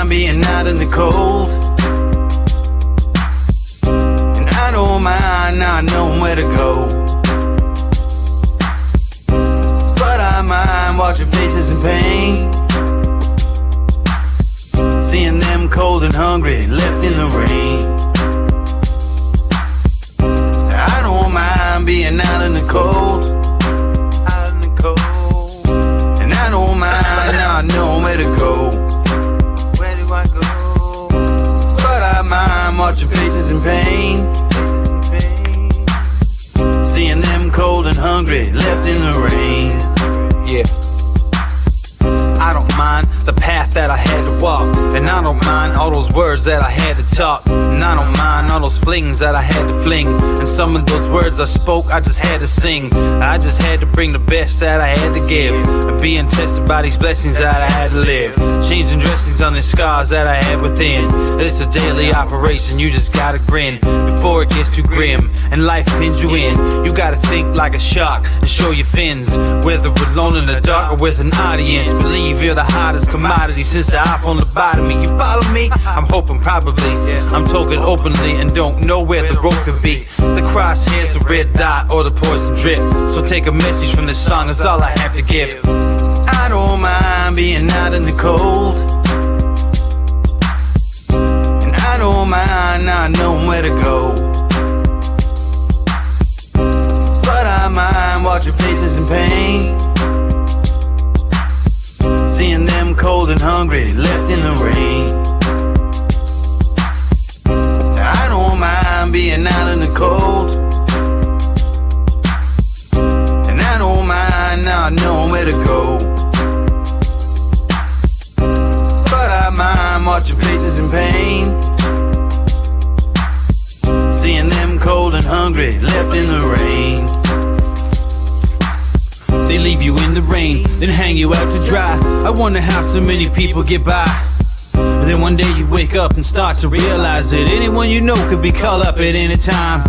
Being out in the cold, and I don't mind not knowing where to go, but I mind watching faces in pain, seeing them cold and hungry left in the rain. I don't mind being out in the cold, and I don't mind not knowing where to go, watching faces in pain, seeing them cold and hungry left in the rain. Yeah, I don't mind the path that I had to walk, and I don't mind all those words that I had to talk, and I don't mind all those flings that I had to fling, and some of those words I spoke I just had to sing. I just had to bring the best that I had to give, and being tested by these blessings that I had to live, changing dressings on the scars that I had within. It's a daily operation, you just gotta grin before it gets too grim and life pins you in. You gotta think like a shark and show your fins, whether alone in the dark or with an audience. Believe you're the hottest commodity since the iPhone lobotomy. You follow me? I'm hoping probably. I'm talking openly and don't know where the rope could be. The crosshairs, the red dot, or the poison drip. So take a message from this song, that's all I have to give. I don't mind being out in the cold, and I don't mind not knowing where to go, but I mind watching faces in pain, seeing them cold and hungry left in the rain. I don't mind being out in the cold, and I don't mind not knowing where to go, but I mind watching faces in pain, seeing them cold and hungry left in the rain. They leave you in the rain, then hang you out to dry. I wonder how so many people get by. But then one day you wake up and start to realize that anyone you know could be called up at any time.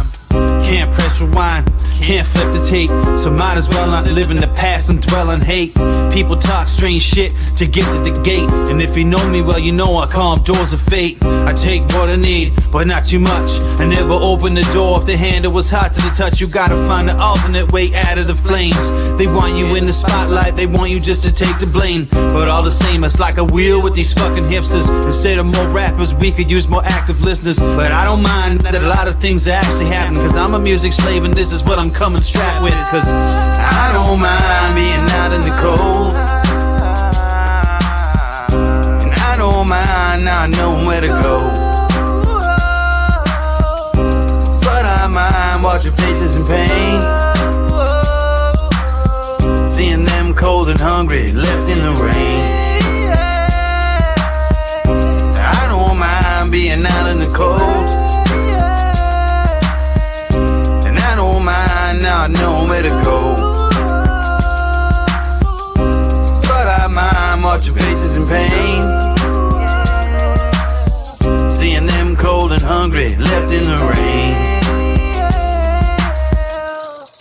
Can't press rewind, can't flip the tape, so might as well not live in the past and dwell on hate. People talk strange shit to get to the gate, and if you know me well, you know I call them doors of fate. I take what I need, but not too much. I never open the door if the handle was hot to the touch. You gotta find an alternate way out of the flames. They want you in the spotlight, they want you just to take the blame, but all the same, it's like a wheel with these fucking hipsters. Instead of more rappers, we could use more active listeners. But I don't mind that a lot of things are actually happening, cause I'm a music slave and this is what I'm coming strapped with. Cause I don't mind being out in the cold, and I don't mind not knowing where to go, but I mind watching faces in pain, seeing them cold and hungry left in the rain. I don't mind being out in the cold, not knowing where to go, but I mind watching faces in pain, seeing them cold and hungry left in the rain.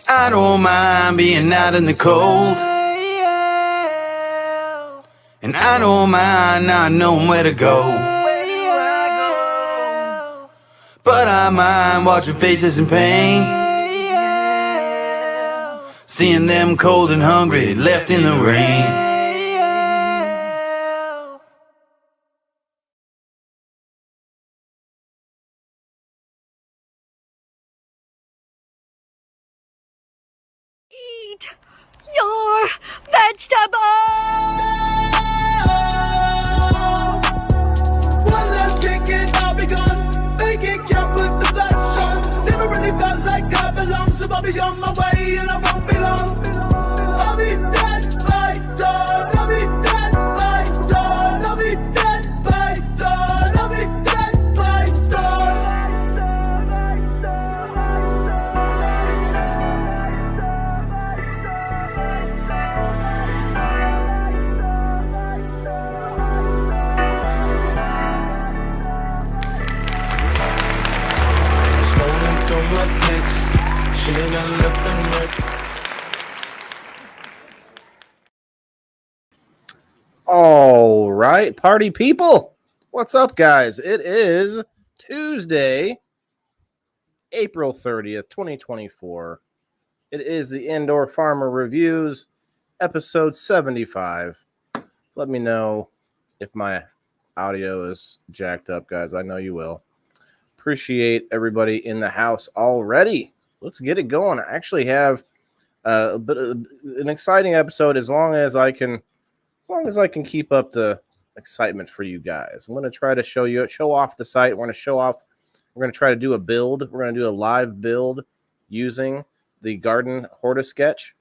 I don't mind being out in the cold, and I don't mind not knowing where to go, but I mind watching faces in pain, seeing them cold and hungry left in the rain. Eat your vegetables! All right, party people. What's up, guys? It is Tuesday, April 30th, 2024. It is the Indoor Farmer Reviews, episode 75. Let me know if my audio is jacked up, guys. I know you will. Appreciate everybody in the house already. Let's get it going. I actually have a bit of an exciting episode as long as I can keep up the excitement for you guys. I'm going to try to show off the site. We're going to try to do a build. We're going to do a live build using the Garden Hortisketch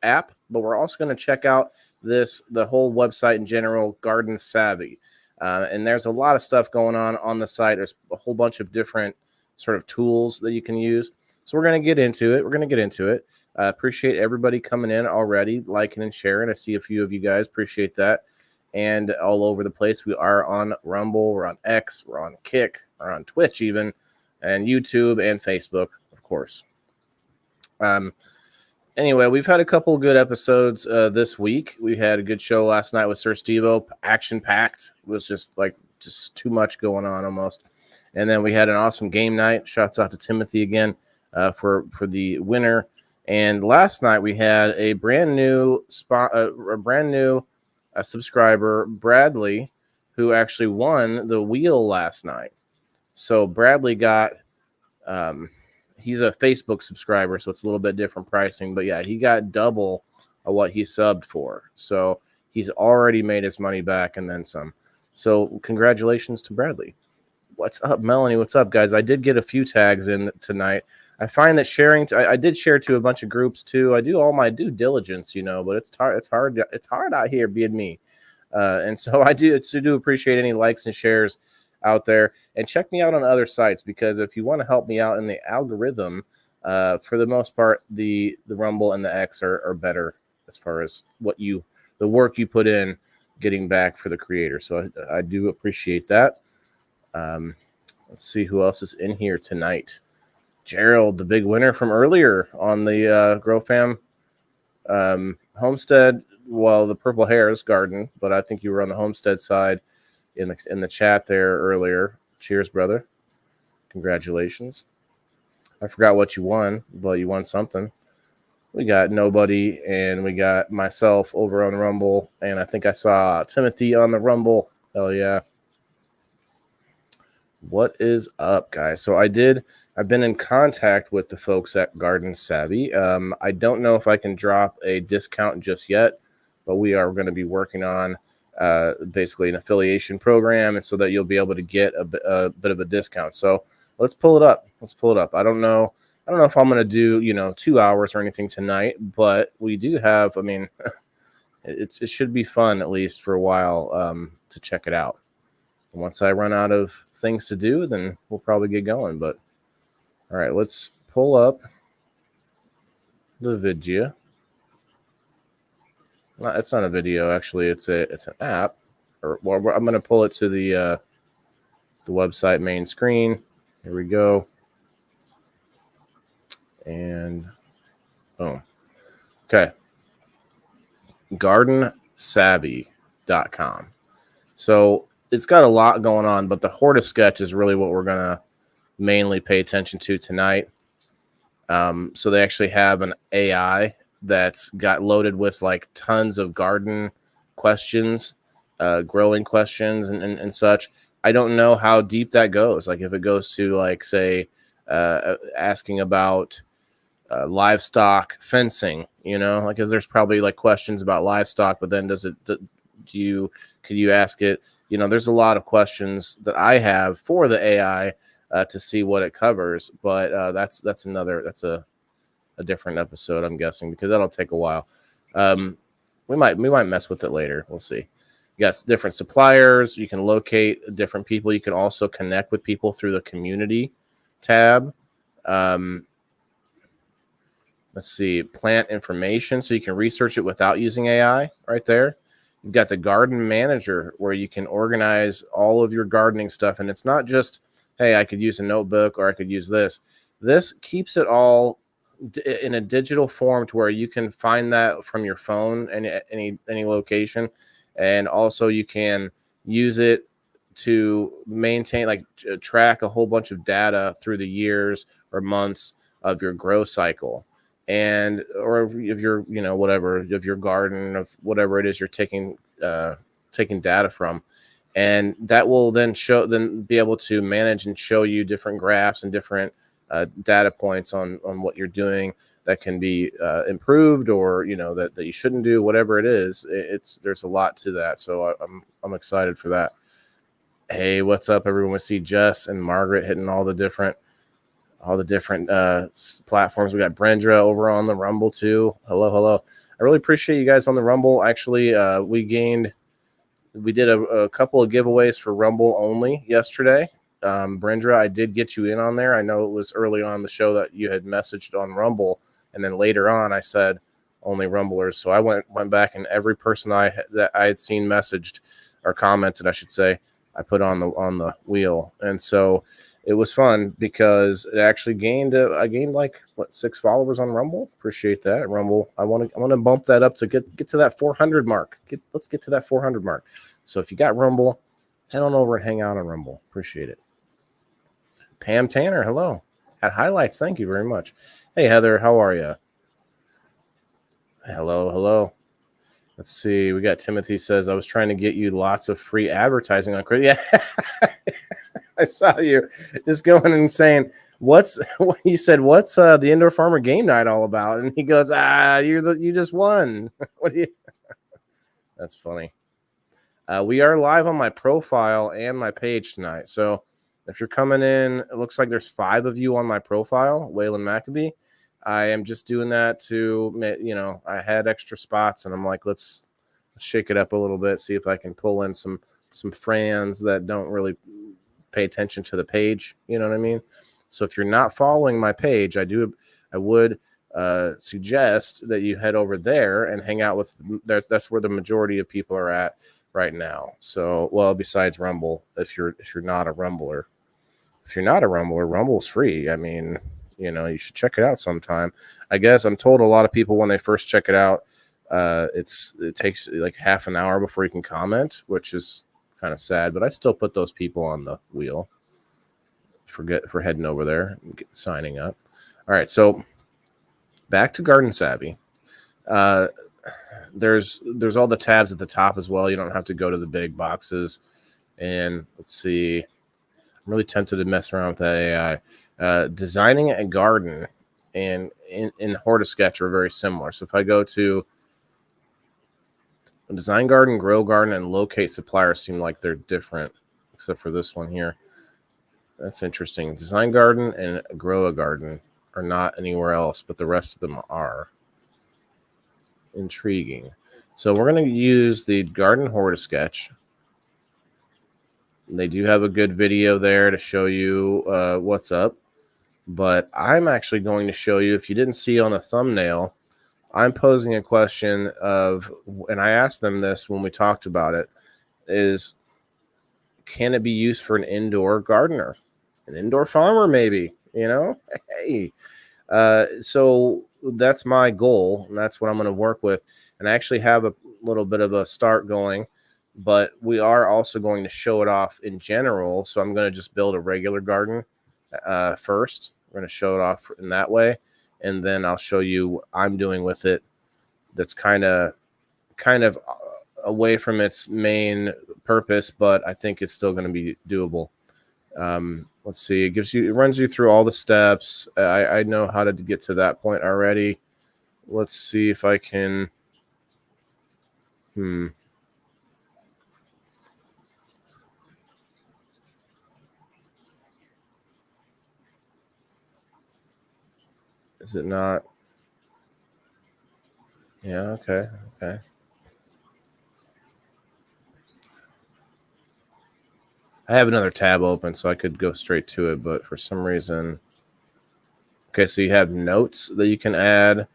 app, but we're also going to check out the whole website in general, Garden Savvy. And there's a lot of stuff going on the site. There's a whole bunch of different sort of tools that you can use. So we're going to get into it. Appreciate everybody coming in already, liking and sharing. I see a few of you guys. Appreciate that. And all over the place. We are on Rumble, we're on X, we're on Kick, we're on Twitch even, and YouTube and Facebook, of course. Anyway, we've had a couple good episodes this week. We had a good show last night with Sir Stevo, action-packed. It was just too much going on almost. And then we had an awesome game night. Shouts out to Timothy again for the winner. And last night we had a brand new subscriber, Bradley, who actually won the wheel last night. So Bradley got, he's a Facebook subscriber, so it's a little bit different pricing. But yeah, he got double of what he subbed for. So he's already made his money back and then some. So congratulations to Bradley. What's up, Melanie? What's up, guys? I did get a few tags in tonight. I find that sharing, I did share to a bunch of groups too. I do all my due diligence, but it's hard out here being me. And so I do appreciate any likes and shares out there, and check me out on other sites, because if you want to help me out in the algorithm, for the most part, the Rumble and the X are better as far as the work you put in getting back for the creator. So I do appreciate that. Let's see who else is in here tonight. Gerald, the big winner from earlier on the Grow Fam Homestead. Well, the Purple Hares Garden, but I think you were on the Homestead side in the chat there earlier. Cheers, brother. Congratulations. I forgot what you won, but you won something. We got Nobody, and we got myself over on Rumble, and I think I saw Timothy on the Rumble. Hell yeah. What is up, guys? So I've been in contact with the folks at Garden Savvy. I don't know if I can drop a discount just yet, but we are going to be working on basically an affiliation program, and so that you'll be able to get a bit of a discount. So let's pull it up. I don't know if I'm going to do 2 hours or anything tonight, but we do have. I mean, it should be fun at least for a while to check it out. Once I run out of things to do, then we'll probably get going. But all right, let's pull up the video. Well, it's not a video, actually. It's an app. I'm going to pull it to the website main screen. Here we go. And boom. Okay. GardenSavvy.com. So it's got a lot going on, but the Hortisketch is really what we're going to mainly pay attention to tonight. So they actually have an AI that's got loaded with like tons of garden questions, growing questions and such. I don't know how deep that goes. Like if it goes to like, say, asking about livestock fencing, like if there's probably like questions about livestock, but then could you ask it? There's a lot of questions that I have for the AI to see what it covers, but that's a different episode, I'm guessing, because that'll take a while. We might mess with it later. We'll see. You got different suppliers. You can locate different people. You can also connect with people through the community tab. Let's see, plant information, so you can research it without using AI right there. You've got the garden manager where you can organize all of your gardening stuff. And it's not just, hey, I could use a notebook or I could use this. This keeps it all in a digital form to where you can find that from your phone and any location, and also you can use it to maintain, like, track a whole bunch of data through the years or months of your grow cycle, and or if you're, whatever, of your garden, of whatever it is you're taking data from, and that will then be able to manage and show you different graphs and different data points on what you're doing that can be improved, or that you shouldn't do, whatever it is. There's a lot to that, so I'm excited for that. Hey, what's up, everyone? We see Jess and Margaret hitting all the different platforms. We got Brendra over on the Rumble too. Hello. I really appreciate you guys on the Rumble. Actually, we did a couple of giveaways for Rumble only yesterday. Brendra, I did get you in on there. I know it was early on the show that you had messaged on Rumble, and then later on I said only Rumblers. So I went back, and every person that I had seen messaged or commented, I should say, I put on the wheel. And so it was fun because it actually I gained like 6 followers on Rumble. Appreciate that, Rumble. I want to bump that up to get to that 400 mark. Let's get to that 400 mark. So if you got Rumble, head on over and hang out on Rumble. Appreciate it. Pam Tanner, hello. At highlights, thank you very much. Hey Heather, how are you? Hello. Let's see. We got Timothy says, I was trying to get you lots of free advertising on credit. Yeah. I saw you just going and saying, what's the Indoor Farmer game night all about? And he goes, you just won. What do you? That's funny. We are live on my profile and my page tonight. So if you're coming in, it looks like there's 5 of you on my profile, Waylon Maccabee. I am just doing that to, I had extra spots, and I'm like, let's shake it up a little bit, see if I can pull in some friends that don't really pay attention to the page. You know what I mean? So if you're not following my page, I would suggest that you head over there and hang out with. That's where the majority of people are at right now. So, well, besides Rumble, if you're not a Rumbler, Rumble's free. I mean, you should check it out sometime. I guess I'm told a lot of people, when they first check it out, it takes like half an hour before you can comment, which is kind of sad, but I still put those people on the wheel for heading over there and signing up. All right, so back to Garden Savvy. There's all the tabs at the top as well. You don't have to go to the big boxes. And let's see. I'm really tempted to mess around with that AI. Designing a garden and in Hortisketch are very similar. So if I go to design garden, grow garden, and locate suppliers, seem like they're different, except for this one here. That's interesting. Design garden and grow a garden are not anywhere else, but the rest of them are. Intriguing. So we're going to use the Garden Hortisketch. They do have a good video there to show you what's up. But I'm actually going to show you, if you didn't see on the thumbnail, I'm posing a question of, and I asked them this when we talked about it, is can it be used for an indoor gardener, an indoor farmer maybe, Hey. So that's my goal, and that's what I'm going to work with. And I actually have a little bit of a start going, but we are also going to show it off in general. So I'm going to just build a regular garden first. We're going to show it off in that way, and then I'll show you what I'm doing with it. That's kind of away from its main purpose, but I think it's still going to be doable. Let's see. It runs you through all the steps. I know how to get to that point already. Let's see if I can. Is it not? Yeah, okay. I have another tab open, so I could go straight to it, but for some reason... Okay, so you have notes that you can add.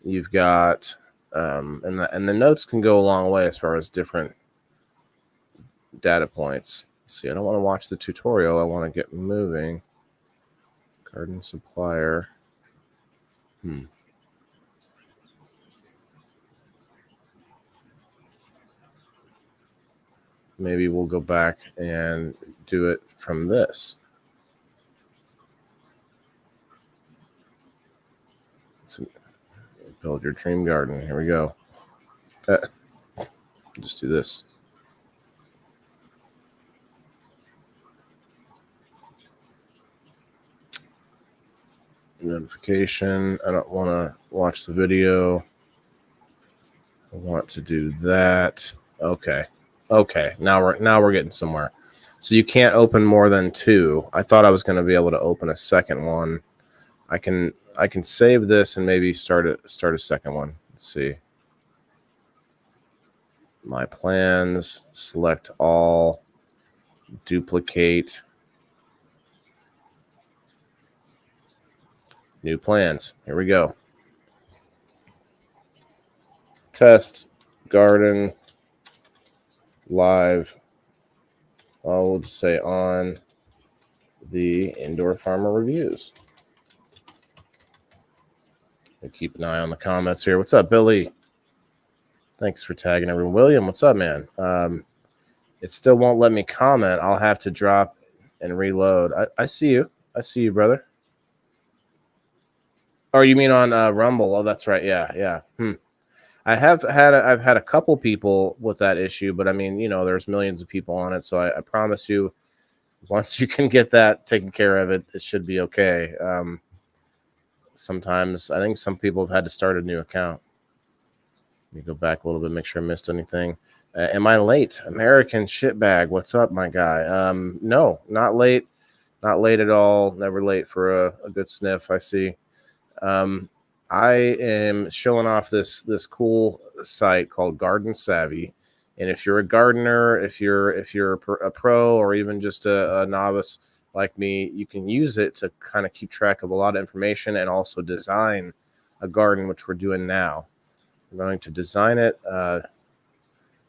You've got... and the notes can go a long way as far as different data points. Let's see, I don't want to watch the tutorial. I want to get moving. Garden supplier. Maybe we'll go back and do it from this. So build your dream garden. Here we go. Just do this. Notification. I don't want to watch the video. I want to do that. Okay. Now we're getting somewhere. So you can't open more than 2. I thought I was going to be able to open a second one. I can save this and maybe start a second one. Let's see. My plans, select all, duplicate. New plans. Here we go. Test garden live. We'll just say on the Indoor Farmer Reviews. We'll keep an eye on the comments here. What's up, Billy? Thanks for tagging everyone. William, what's up, man? It still won't let me comment. I'll have to drop and reload. I see you. I see you, brother. Oh, you mean on Rumble? Oh, that's right. Yeah. I've had a couple people with that issue, but I mean, there's millions of people on it, so I promise you, once you can get that taken care of, it should be okay. Sometimes I think some people have had to start a new account. Let me go back a little bit, make sure I missed anything. Am I late? American shitbag, what's up, my guy? No, not late. Not late at all. Never late for a good sniff, I see. I am showing off this cool site called Garden Savvy. And if you're a gardener, if you're a pro or even just a novice like me, you can use it to kind of keep track of a lot of information and also design a garden, which we're doing now. We're going to design it. We're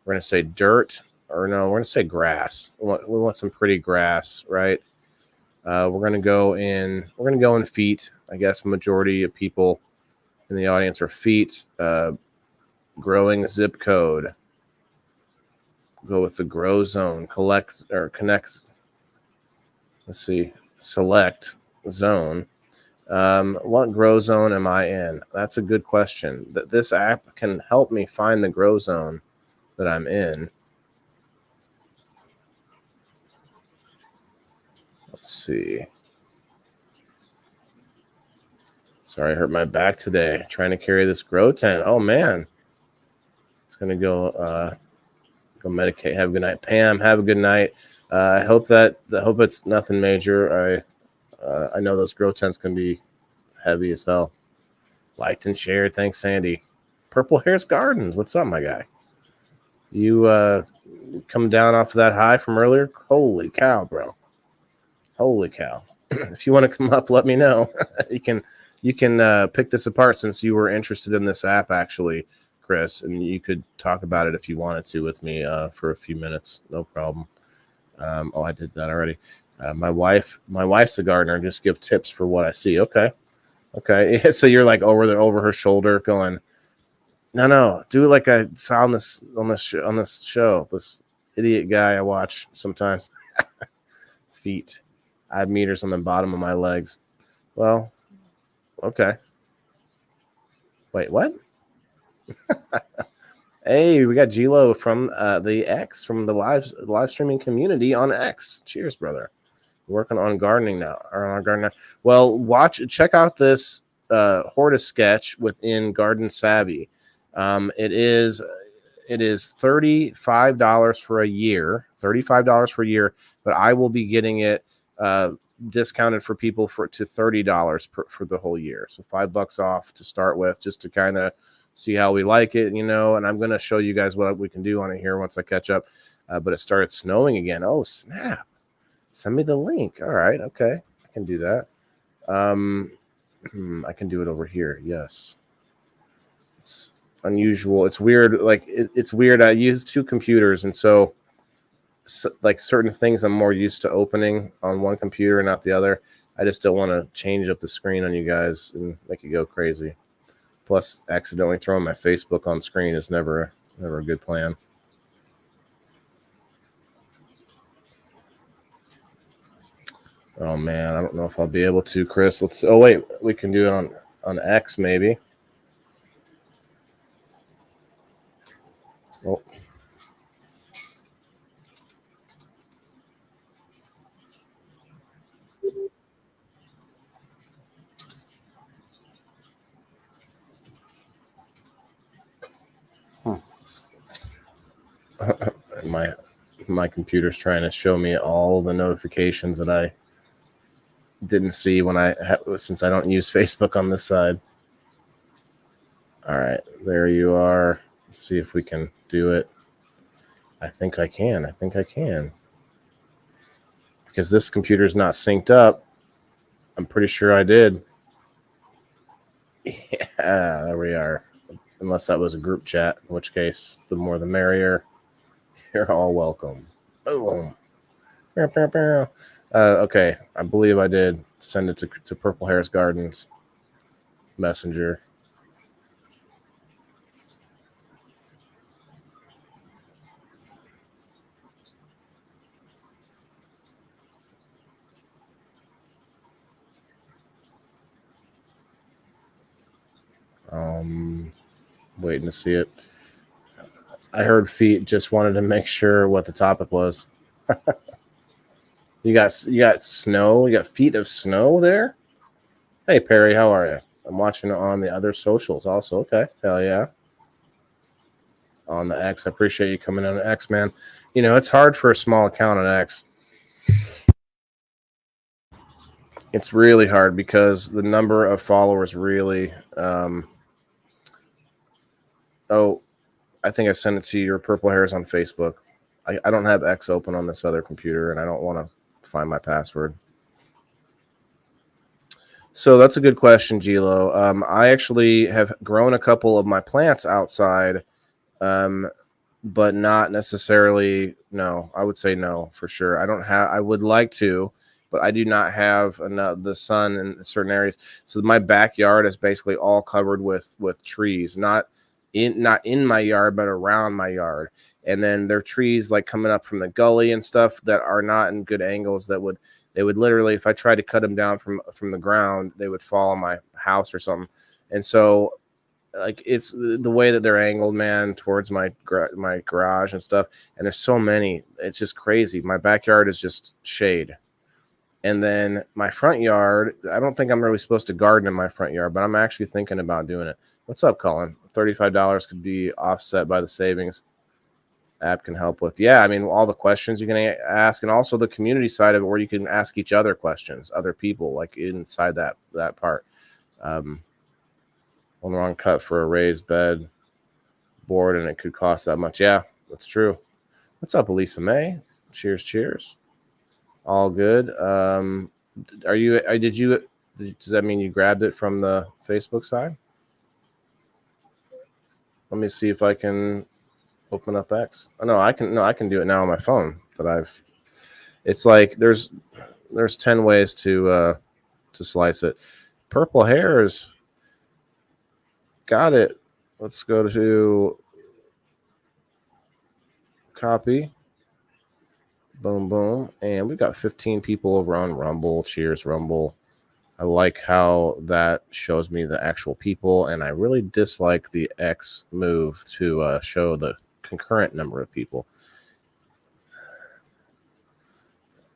going to say dirt, or no, we're going to say grass. We want some pretty grass, right? We're going to go in feet. I guess majority of people in the audience are feet. Growing zip code. Go with the grow zone. Connects. Let's see. Select zone. What grow zone am I in? That's a good question. This app can help me find the grow zone that I'm in. Let's see. Sorry, I hurt my back today trying to carry this grow tent. Oh man. It's gonna go medicate. Have a good night. Pam, have a good night. I hope it's nothing major. I know those grow tents can be heavy as hell. Liked and shared. Thanks, Sandy. Purple Hairs Gardens. What's up, my guy? You come down off of that high from earlier? Holy cow, bro. Holy cow. If you want to come up, let me know. You can pick this apart since you were interested in this app, actually, Chris, and you could talk about it if you wanted to with me for a few minutes. No problem. I did that already. My wife's a gardener. Just give tips for what I see. Okay. So you're like over her shoulder going, no, do it like I saw on this show. This idiot guy I watch sometimes. Feet. I have meters on the bottom of my legs. Well, okay. Wait, what? Hey, we got G-Lo from the X, from the live streaming community on X. Cheers, brother. Working on gardening now. Well, check out this Hortisketch within Garden Savvy. It is $35 for a year. $35 for a year, but I will be getting it discounted for people to $30 for the whole year. So $5 off to start with, just to kind of see how we like it, and I'm going to show you guys what we can do on it here once I catch up. But it started snowing again. Oh, snap. Send me the link. All right. Okay. I can do that. I can do it over here. Yes. It's unusual. It's weird. It's weird. I use 2 computers. And so like certain things I'm more used to opening on one computer and not the other. I just don't want to change up the screen on you guys and make it go crazy. Plus, accidentally throwing my Facebook on screen is never a good plan. Oh man, I don't know if I'll be able to, Chris. Oh wait, we can do it on X maybe. Oh. My computer's trying to show me all the notifications that I didn't see since I don't use Facebook on this side. All right, there you are. Let's see if we can do it. I think I can. Because this computer's not synced up. I'm pretty sure I did. Yeah, there we are. Unless that was a group chat, in which case, the more the merrier. You're all welcome. Boom. Okay, I believe I did send it to Purple Hair's Gardens Messenger. Waiting to see it. I heard feet. Just wanted to make sure what the topic was. You got snow. You got feet of snow there. Hey Perry, how are you? I'm watching it on the other socials also. Okay, hell yeah. On the X, I appreciate you coming on the X, man. You know it's hard for a small account on X. It's really hard because the number of followers really. I think I sent it to your Purple Hairs on Facebook. I don't have X open on this other computer, and I don't want to find my password. So that's a good question, Gilo. I actually have grown a couple of my plants outside, but not necessarily. No, I would say no for sure. I would like to, but I do not have the sun in certain areas. So my backyard is basically all covered with trees, not in my yard, but around my yard. And then there are trees like coming up from the gully and stuff that are not in good angles. They would literally, if I tried to cut them down from the ground, they would fall on my house or something. And so, like, it's the way that they're angled, man, towards my garage and stuff. And there's so many, it's just crazy. My backyard is just shade. And then my front yard, I don't think I'm really supposed to garden in my front yard, but I'm actually thinking about doing it. What's up, Colin? $35 could be offset by the savings app can help with. Yeah, I mean, all the questions you can ask, and also the community side of it where you can ask each other questions, other people, like inside that part. On the wrong cut for a raised bed board, and it could cost that much. Yeah, that's true. What's up, Elisa May? Cheers. All good. Does that mean you grabbed it from the Facebook side? Let me see if I can open up X. Oh, no, I can do it now on my phone. It's like there's 10 ways to slice it. Purple Hairs got it. Let's go to copy. Boom. And we've got 15 people over on Rumble. Cheers, Rumble. I like how that shows me the actual people, and I really dislike the X move to show the concurrent number of people.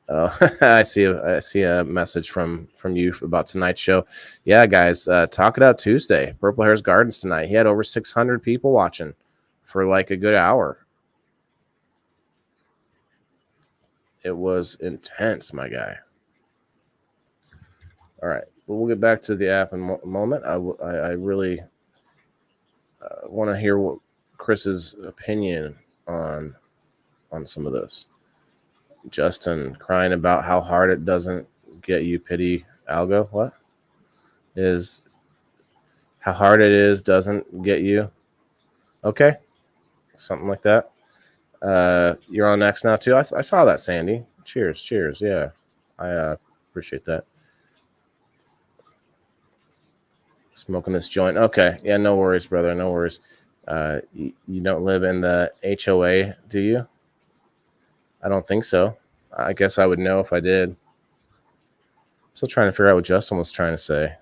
I see a message from you about tonight's show. Yeah, guys, Talk It Out Tuesday. Purple Hair's Gardens tonight. He had over 600 people watching for like a good hour. It was intense, my guy. All right, well, we'll get back to the app in a moment. I really want to hear what Chris's opinion on some of this. Justin crying about how hard it doesn't get you. Pity Algo. What is how hard it is doesn't get you? Okay, something like that. You're on next now too. I saw that, Sandy. Cheers. Yeah, I appreciate that. Smoking this joint. Okay. Yeah, no worries, brother. No worries. You don't live in the HOA, do you? I don't think so. I guess I would know if I did. Still trying to figure out what Justin was trying to say.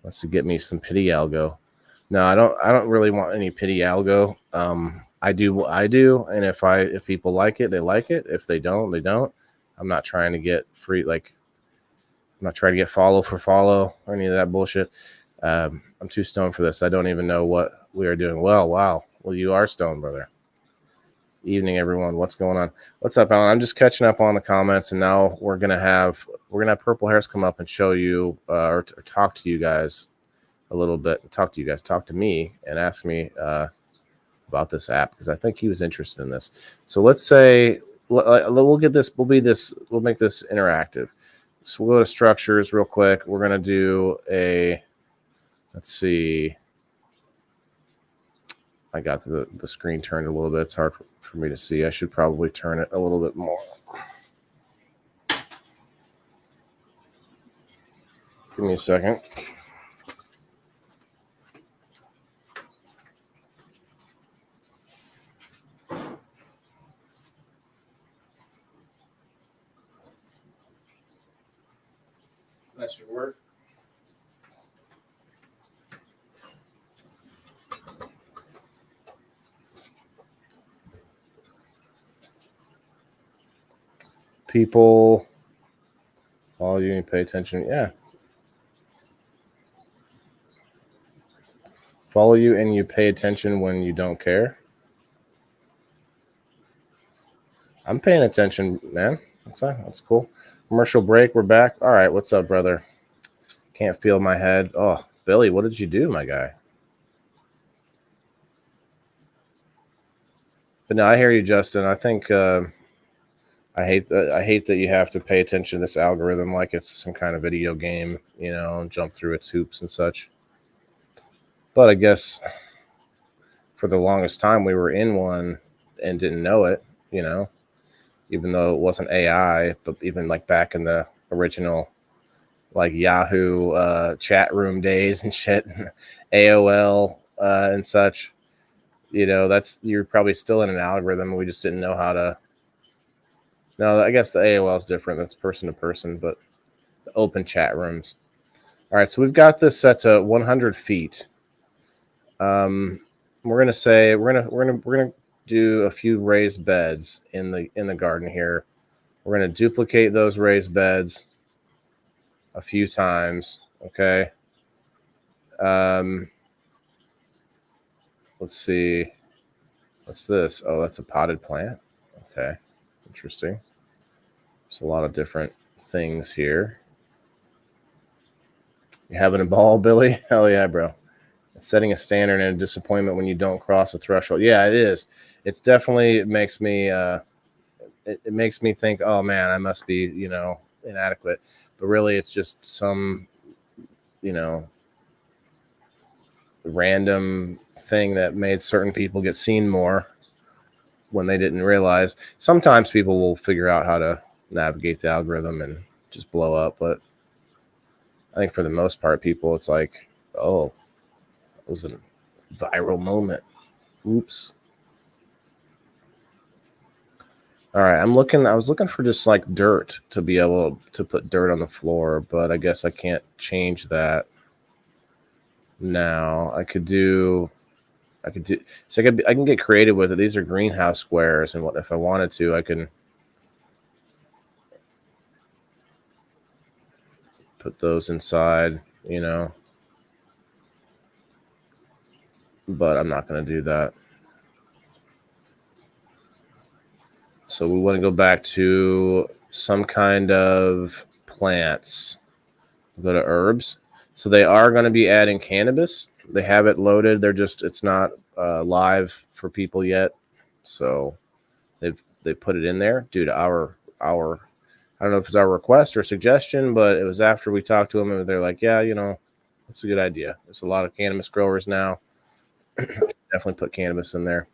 Wants to get me some pity algo. No, I don't really want any pity algo. I do, and if people like it, they like it. If they don't, they don't. I'm not trying to get free, like I'm not trying to get follow for follow or any of that bullshit. I'm too stoned for this. I don't even know what we are doing. Well, wow. Well, you are stoned, brother. Evening, everyone. What's going on? What's up, Alan? I'm just catching up on the comments, and now we're gonna have Purple Hairs come up and show you or talk to you guys a little bit. Talk to me, and ask me about this app because I think he was interested in this. So let's say we'll make this interactive. So we'll go to structures real quick. We're gonna do let's see. I got the screen turned a little bit. It's hard for me to see. I should probably turn it a little bit more. Give me a second. That should work. People follow you and pay attention. Yeah. Follow you and you pay attention when you don't care. I'm paying attention, man. That's cool. Commercial break. We're back. All right. What's up, brother? Can't feel my head. Oh, Billy, what did you do, my guy? But no, I hear you, Justin. I think I hate that you have to pay attention to this algorithm like it's some kind of video game, and jump through its hoops and such. But I guess for the longest time we were in one and didn't know it, even though it wasn't AI, but even like back in the original like Yahoo chat room days and shit, AOL and such, you're probably still in an algorithm. We just didn't know how to. No, I guess the AOL is different. That's person to person, but the open chat rooms. All right, so we've got this set to 100 feet. We're gonna do a few raised beds in the garden here. We're gonna duplicate those raised beds a few times. Okay. Let's see. What's this? Oh, that's a potted plant. Okay. Interesting. There's a lot of different things here. You having a ball, Billy? Hell yeah, bro. It's setting a standard and a disappointment when you don't cross the threshold. Yeah, it is. It's definitely it makes me think, oh man, I must be, inadequate. But really it's just some, random thing that made certain people get seen more when they didn't realize. Sometimes people will figure out how to navigate the algorithm and just blow up, but I think for the most part, people, it's like, oh, it was a viral moment. Oops. All right, I was looking for just like dirt to be able to put dirt on the floor, but I guess I can't change that now. I can get creative with it. These are greenhouse squares, and if I wanted to, I can put those inside, but I'm not going to do that. So we want to go back to some kind of plants. Go to herbs. So they are going to be adding cannabis. They have it loaded. It's not live for people yet. So they put it in there due to our I don't know if it's our request or suggestion, but it was after we talked to them and they're like, yeah, that's a good idea. There's a lot of cannabis growers now. Definitely put cannabis in there.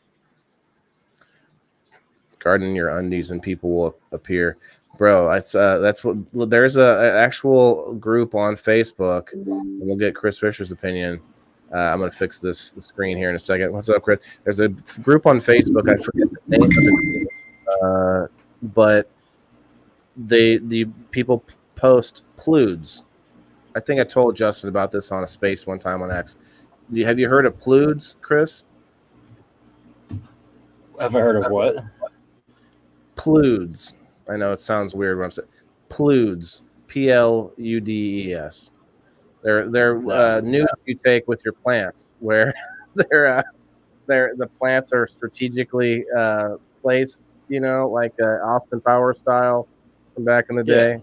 Garden in your undies and people will appear. Bro, that's what there's a actual group on Facebook, and we'll get Chris Fisher's opinion. I'm gonna fix the screen here in a second. What's up, Chris? There's a group on Facebook. I forget the name of the group, but the people post pludes. I think I told Justin about this on a space one time on X. Have you heard of pludes, Chris? Have I heard of what? Pludes. I know it sounds weird when I'm saying pludes. Pludes. They're nudes you take with your plants, where the plants are strategically placed. You know, like Austin Power style from back in the day.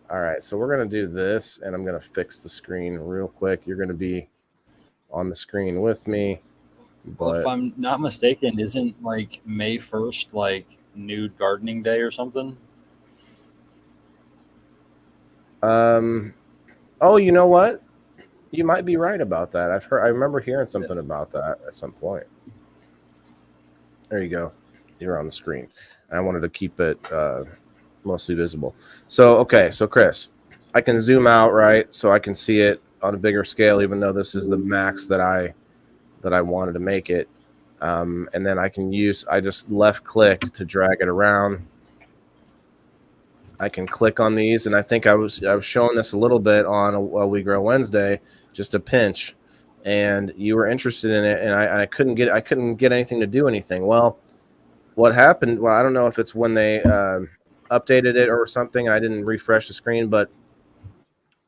All right, so we're gonna do this, and I'm gonna fix the screen real quick. You're gonna be on the screen with me. Well, if I'm not mistaken, isn't like May 1st like nude gardening day or something? Oh, you know what? You might be right about that. I remember hearing something about that at some point. There you go. You're on the screen. I wanted to keep it mostly visible. So, okay. So, Chris, I can zoom out, right? So I can see it on a bigger scale, even though this is the max that I wanted to make it. And then I just left click to drag it around. I can click on these, and I think I was showing this a little bit on a We Grow Wednesday, just a pinch, and you were interested in it, and I couldn't get anything to do anything. Well, what happened? Well, I don't know if it's when they updated it or something. I didn't refresh the screen, but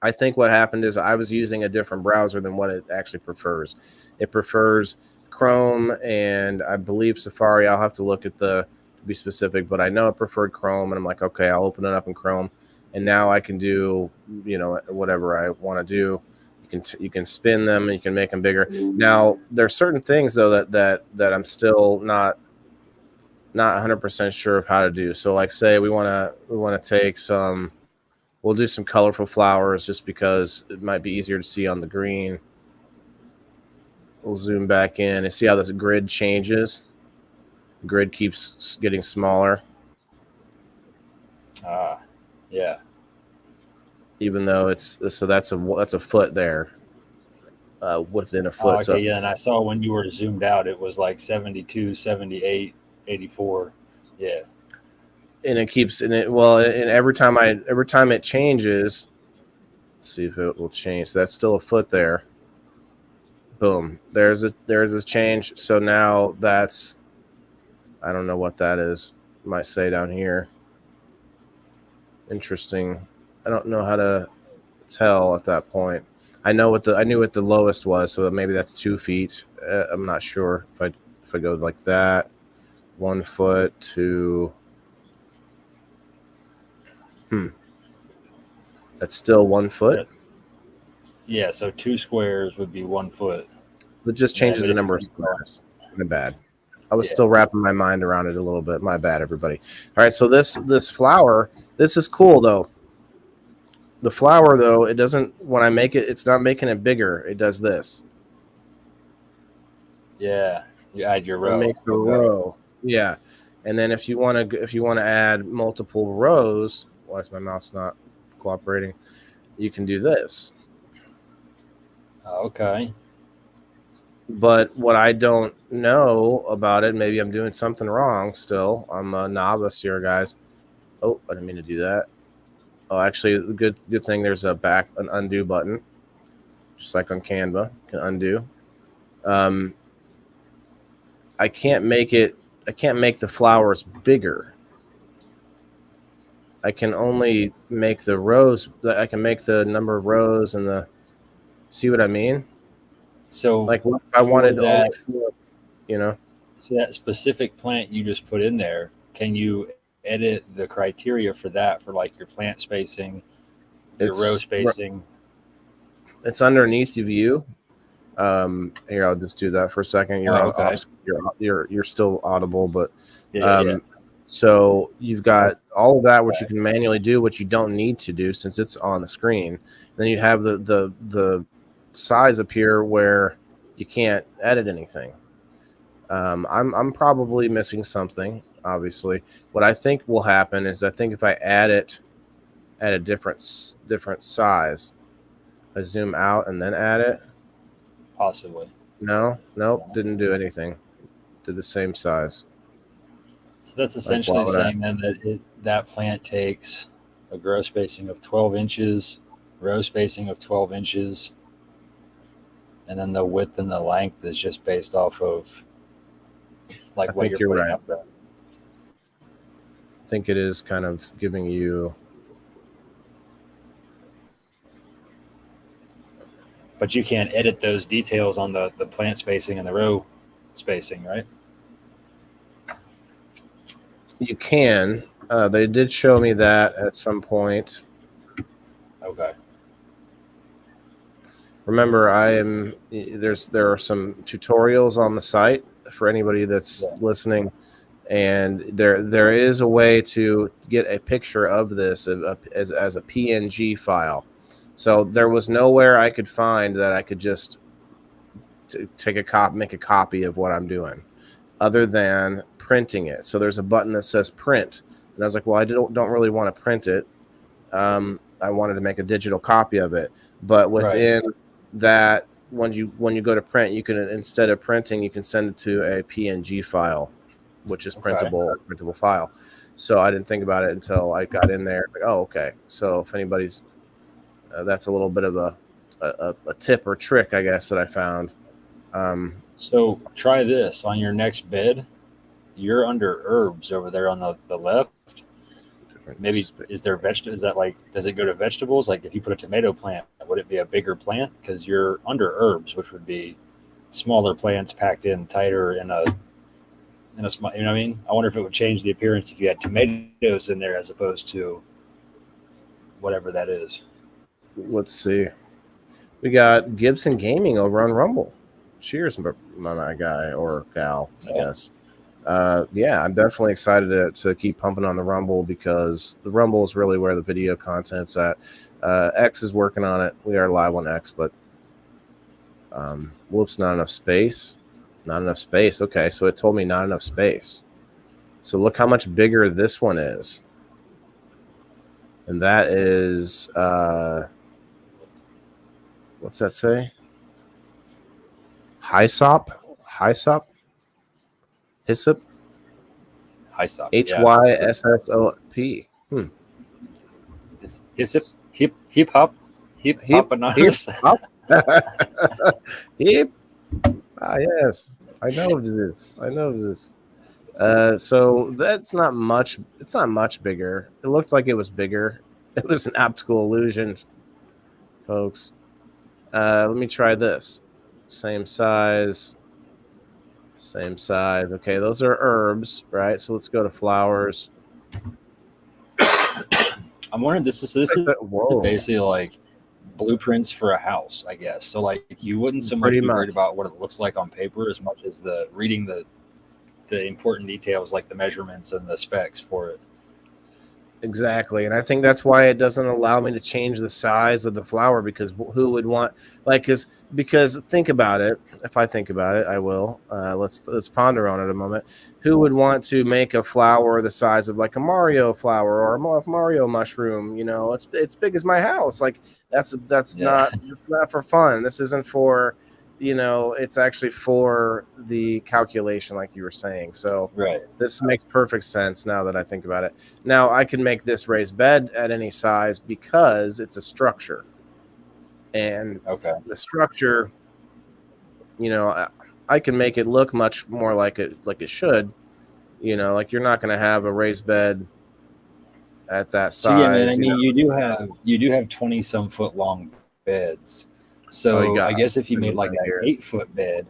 I think what happened is I was using a different browser than what it actually prefers. It prefers Chrome and I believe Safari. I'll have to look at to be specific, but I know it preferred Chrome, and I'm like, okay, I'll open it up in Chrome, and now I can do, whatever I want to do. You can spin them, and you can make them bigger. Now there's certain things though that I'm still not 100% sure of how to do. So like, say we want to take some. We'll do some colorful flowers just because it might be easier to see on the green. We'll zoom back in and see how this grid changes. The grid keeps getting smaller. Yeah. Even though that's a foot there. Within a foot. Okay, yeah, and I saw when you were zoomed out, it was like 72, 78, 84. Yeah. And it keeps and every time it changes, let's see if it will change. So that's still a foot there. Boom. There's a change. So now that's, I don't know what that is. It might say down here. Interesting. I don't know how to tell at that point. I knew what the lowest was, so maybe that's 2 feet. I'm not sure if I go like that, 1 foot to. That's still 1 foot. Yeah, so 2 squares would be 1 foot. It just changes the number of squares. My bad. I was still wrapping my mind around it a little bit. My bad, everybody. All right, so this flower, this is cool though. The flower though, it doesn't. When I make it, it's not making it bigger. It does this. Yeah, you add your row. It makes the row. Yeah, and then if you want to add multiple rows, why is my mouse not cooperating? You can do this. Okay. But what I don't know about it, maybe I'm doing something wrong still. I'm a novice here, guys. Oh, I didn't mean to do that. Oh, actually, the good thing there's an undo button, just like on Canva. You can undo. I can't make the flowers bigger. I can only make the rows. I can make the number of rows and the. See what I mean? So like if I wanted that, So that specific plant you just put in there, can you edit the criteria for that, for like your plant spacing, your row spacing? It's underneath view. Here, I'll just do that for a second. You're still audible, but yeah. So you've got all of that, which you can manually do, which you don't need to do since it's on the screen. Then you have the size up here where you can't edit anything. I'm probably missing something. Obviously, what I think will happen is I think if I add it at a different size, I zoom out and then add it. Possibly. No, nope, didn't do anything. Did the same size. So that's Like, why essentially would I? saying then that that plant takes a grow spacing of 12 inches, row spacing of 12 inches, and then the width and the length is just based off of I like what think you're you're putting right. up there. I think it is kind of giving you. But you can't edit those details on the plant spacing and the row spacing, right? You can. They did show me that at some point. Okay. Remember, there are some tutorials on the site for anybody that's listening, and there is a way to get a picture of this as a PNG file. So there was nowhere I could find that I could just make a copy of what I'm doing, other than printing it. So there's a button that says print, and I was like, well, I don't really want to print it. I wanted to make a digital copy of it, but within that, when you go to print, you can, instead of printing, you can send it to a PNG file, which is printable file. So I didn't think about it until I got in there. Like, oh, okay. So if anybody's, that's a little bit of a tip or trick, I guess, that I found. So try this on your next bed. You're under herbs over there on the left. Maybe is there vegetable? Is that like, does it go to vegetables? Like if you put a tomato plant, would it be a bigger plant? Because you're under herbs, which would be smaller plants packed in tighter in a small. You know what I mean? I wonder if it would change the appearance if you had tomatoes in there as opposed to whatever that is. Let's see. We got Gibson Gaming over on Rumble. Cheers, my guy or gal, I guess. Yeah, I'm definitely excited to keep pumping on the Rumble, because the Rumble is really where the video content's at. X is working on it. We are live on X, but whoops, not enough space. Not enough space. Okay, so it told me not enough space. So look how much bigger this one is. And that is, what's that say? Hyssop? Hyssop? Hyssop? Hyssop. Hyssop. Hyssop. Hip hop. Hip hop bananas. Hip. Ah, yes. I know this. So that's not much. It's not much bigger. It looked like it was bigger. It was an optical illusion, folks. Let me try this. Same size. Okay, those are herbs, right? So let's go to flowers. I'm wondering, this is basically like blueprints for a house, I guess. So like you wouldn't so much be worried about what it looks like on paper as much as the reading the important details, like the measurements and the specs for it. Exactly. And I think that's why it doesn't allow me to change the size of the flower, because who would want, like, because think about it. If I think about it, I will. Let's ponder on it a moment. Who would want to make a flower the size of like a Mario flower or a Mario mushroom? You know, it's big as my house. Like that's not for fun. This isn't for, you know, it's actually for the calculation, like you were saying. So this makes perfect sense now that I think about it. Now I can make this raised bed at any size because it's a structure, and the structure, you know, I can make it look much more like it should. You know, like you're not going to have a raised bed at that size. So yeah, man. I mean, you do have 20-some foot long beds. So I guess if you made like an 8-foot bed,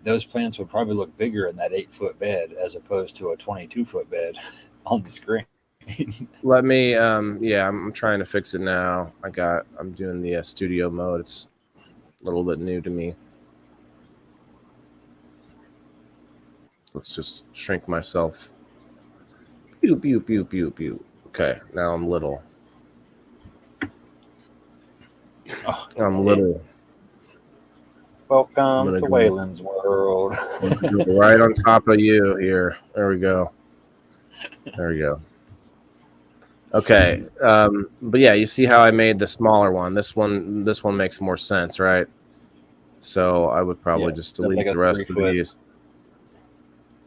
those plants would probably look bigger in that 8-foot bed as opposed to a 22-foot bed on the screen. Let me, I'm trying to fix it now. I'm doing the studio mode. It's a little bit new to me. Let's just shrink myself. Pew, pew, pew, pew, pew. Okay, now I'm little. I'm little. Welcome gonna to go Waylon's world. right on top of you here. There we go. There we go. Okay. But yeah, you see how I made the smaller one. This one makes more sense, right? So I would probably just that's delete like a the rest 3 of foot. these.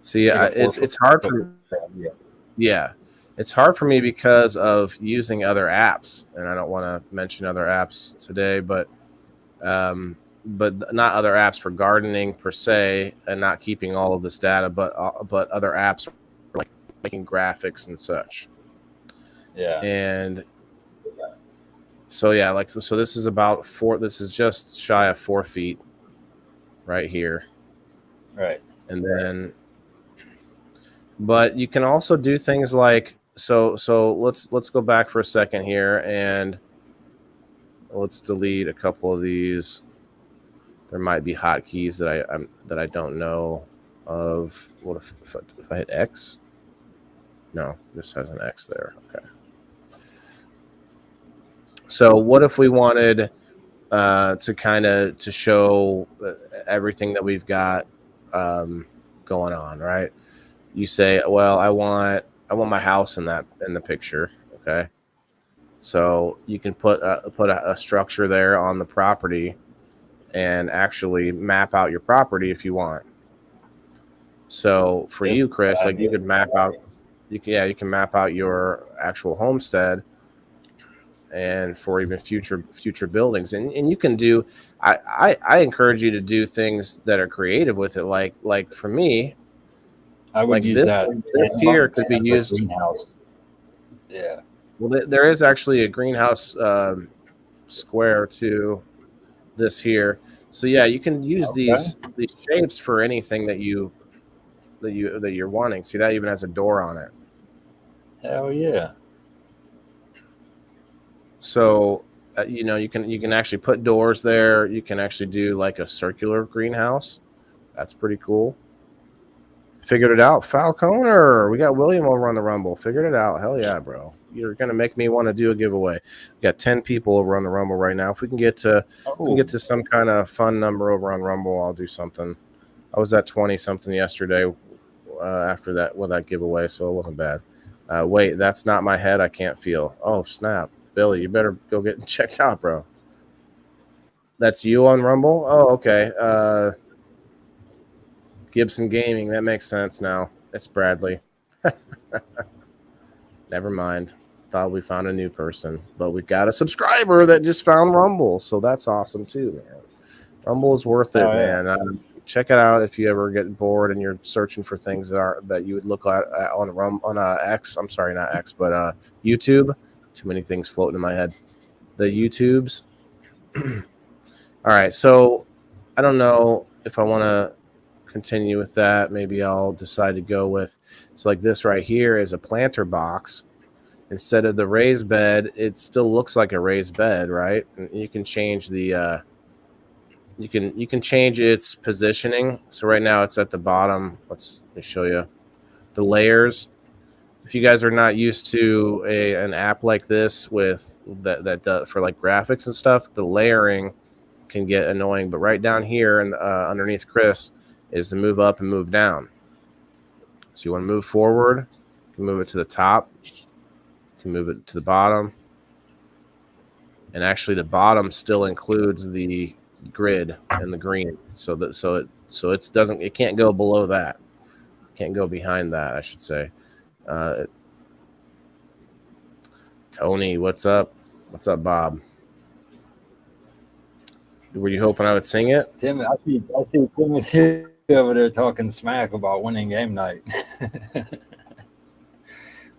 See, It's like a 4 it's hard foot. for Yeah. yeah, it's hard for me because of using other apps, and I don't want to mention other apps today, but not other apps for gardening per se, and not keeping all of this data, but other apps for like making graphics and such. Yeah. And so yeah, like so this is about 4. This is just shy of 4 feet right here, Right. and then. But you can also do things like so let's go back for a second here and let's delete a couple of these. There might be hotkeys that I don't know of. What if I hit X? No, this has an X there. Okay. So what if we wanted to kind of to show everything that we've got going on, right? You say, well, I want my house in the picture. Okay. So you can put a structure there on the property and actually map out your property if you want. So for you, Chris, like you could map out, you can map out your actual homestead and for even future buildings. And you can do, I encourage you to do things that are creative with it. Like for me, I would like use this, that. this here could be as a used. greenhouse. Yeah. Well, there is actually a greenhouse square to this here. So yeah, you can use these shapes for anything that you're wanting. See, that even has a door on it. Hell yeah. So you can actually put doors there. You can actually do like a circular greenhouse. That's pretty cool. Figured it out, Falconer. We got William over on the Rumble. Figured it out. Hell yeah, bro. You're gonna make me want to do a giveaway. We got 10 people over on the Rumble right now. If we can get to some kind of fun number over on Rumble, I'll do something. I was at 20 something yesterday after that giveaway, so it wasn't bad. Wait, that's not my head. I can't feel. Oh snap, Billy, you better go get checked out, bro. That's you on Rumble. Oh okay. Gibson Gaming, that makes sense now. It's Bradley. Never mind. Thought we found a new person, but we got a subscriber that just found Rumble, so that's awesome too, man. Rumble is worth it, man. Check it out if you ever get bored and you're searching for things that you would look at on X. I'm sorry, not X, but YouTube. Too many things floating in my head. The YouTubes. All right, so I don't know if I want to continue with that. Maybe I'll decide to go with like this right here is a planter box instead of the raised bed. It still looks like a raised bed, right? And you can change the you can change its positioning. So right now it's at the bottom. Let me show you the layers. If you guys are not used to an app like this with that for like graphics and stuff, the layering can get annoying. But right down here and underneath Chris is to move up and move down. So you want to move forward, you can move it to the top, you can move it to the bottom. And actually the bottom still includes the grid and the green. So it can't go below that. It can't go behind that, I should say. Tony, what's up? What's up, Bob? Were you hoping I would sing it? Tim, I see Timothy over there talking smack about winning game night.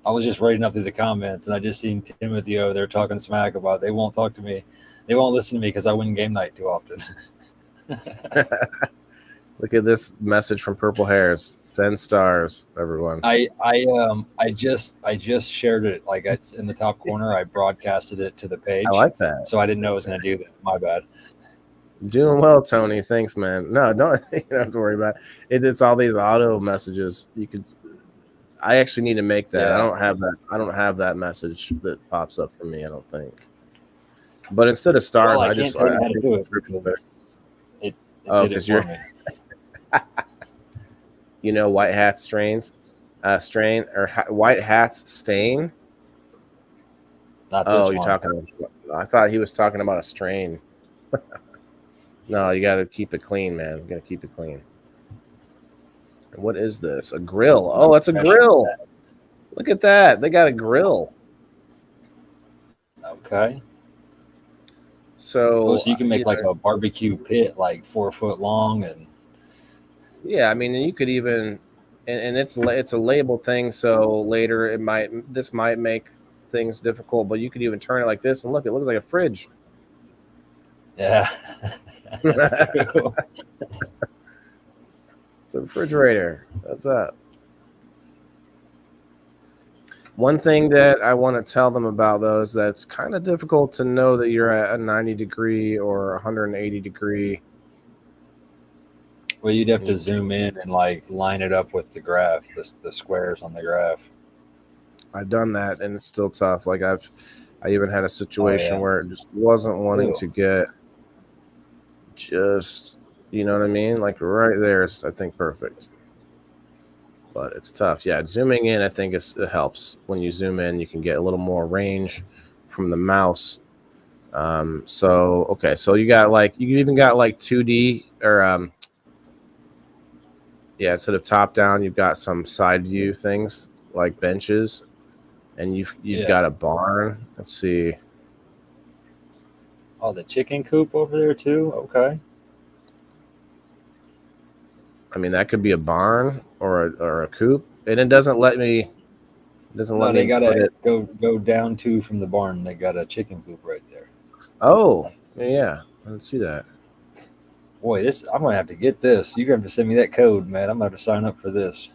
I was just reading up through the comments and I just seen Timothy over there talking smack about they won't talk to me. They won't listen to me because I win game night too often. Look at this message from Purple Hairs. Send stars, everyone. I just shared it, like it's in the top corner. I broadcasted it to the page. I like that. So I didn't know it was going to do that. My bad. Doing well, Tony. Thanks, man. No, you don't have to worry about it. It's all these auto messages. I actually need to make that. Yeah. I don't have that message that pops up for me. I don't think. But instead of stars, I just tell you how to do it. It did it for me. You know, white hat white hats stain. Not this one. You're talking. I thought he was talking about a strain. No, you got to keep it clean, man. You got to keep it clean. What is this? A grill. Oh, it's a grill. Look at that. They got a grill. Okay. So you can make like a barbecue pit, like 4 foot long, and yeah, I mean, you could even, and it's a label thing. So later this might make things difficult, but you could even turn it like this and look. It looks like a fridge. Yeah, that's cool. It's a refrigerator. That's up. One thing that I want to tell them about those that's kind of difficult to know that you're at a 90 degree or 180 degree. Well, you'd have to zoom in and like line it up with the graph, the squares on the graph. I've done that and it's still tough. Like I even had a situation where it just wasn't wanting to get just, you know what I mean? Like right there is, I think, perfect. But it's tough. Yeah, zooming in, I think it helps. When you zoom in, you can get a little more range from the mouse. So you got like, you even got like 2D or instead of top down, you've got some side view things like benches, and you've got a barn. Let's see. Oh, the chicken coop over there too. Okay. I mean, that could be a barn or a coop, and it doesn't let me. They gotta go down 2 from the barn. They got a chicken coop right there. Oh, yeah. I didn't see that. Boy, I'm gonna have to get this. You're gonna have to send me that code, man. I'm gonna have to sign up for this.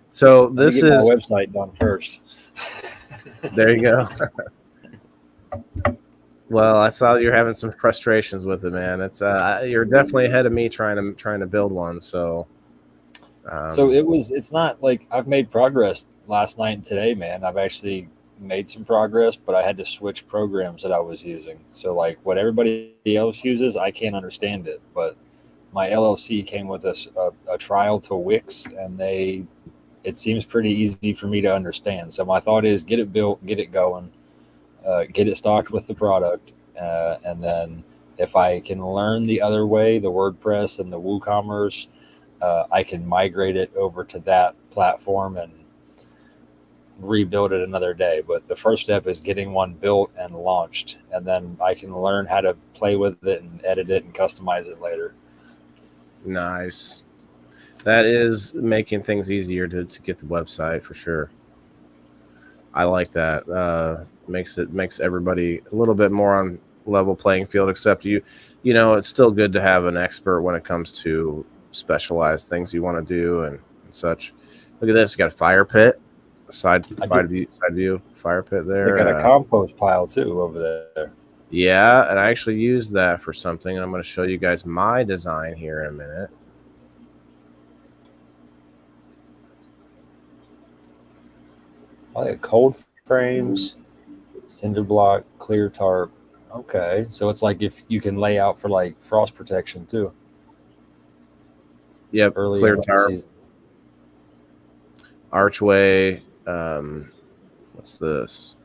So this is my website done first. There you go. Well, I saw that you're having some frustrations with it, man. It's you're definitely ahead of me trying to build one. So it's not like I've made progress last night and today, man. I've actually made some progress, but I had to switch programs that I was using. So like what everybody else uses, I can't understand it. But my LLC came with a trial to Wix, and it seems pretty easy for me to understand. So my thought is get it built, get it going. Get it stocked with the product, and then if I can learn the other way, the WordPress and the WooCommerce, I can migrate it over to that platform and rebuild it another day. But the first step is getting one built and launched, and then I can learn how to play with it and edit it and customize it later. Nice. That is making things easier to get the website for sure. I like that. Makes everybody a little bit more on level playing field, except you know, it's still good to have an expert when it comes to specialized things you want to do and such. Look at this. You got a fire pit, side view fire pit there. They got a compost pile too over there. Yeah, and I actually used that for something, and I'm going to show you guys my design here in a minute. I like cold frames, cinder block, clear tarp. Okay, so it's like if you can lay out for like frost protection too. Yep, early clear tarp, season. Archway. What's this?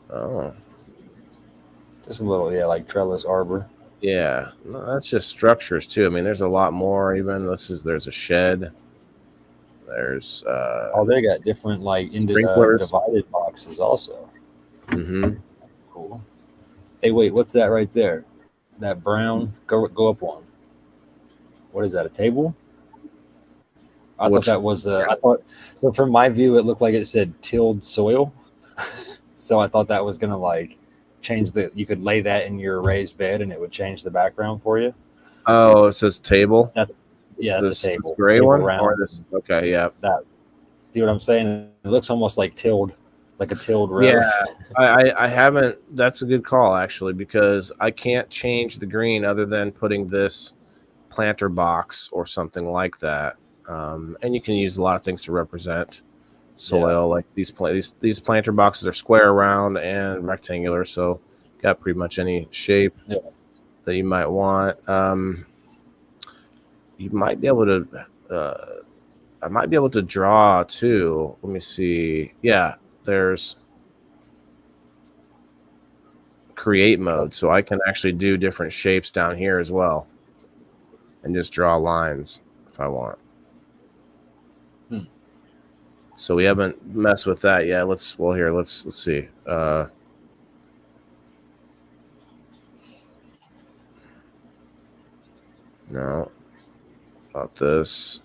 Oh, just a little, like trellis arbor. Yeah, no, that's just structures too. I mean, there's a lot more. Even there's a shed. There's they got different like divided boxes also. Mm-hmm. That's cool. Hey, wait, what's that right there? That brown? Go up one. What is that? A table? I thought that was so from my view it looked like it said tilled soil. So I thought that was gonna like change you could lay that in your raised bed and it would change the background for you. Oh, it says table. That's a table. This gray table one. Okay, yeah. That. See what I'm saying? It looks almost like tilled, like a tilled row. Yeah, I haven't. That's a good call actually, because I can't change the green other than putting this planter box or something like that. And you can use a lot of things to represent soil. Like these planter boxes are square, round, and rectangular, so got pretty much any shape. Yeah. that you might want. You might be able to. I might be able to draw too. Let me see. Yeah, there's create mode, so I can actually do different shapes down here as well, and just draw lines if I want. So we haven't messed with that yet. Let's see. No, about this.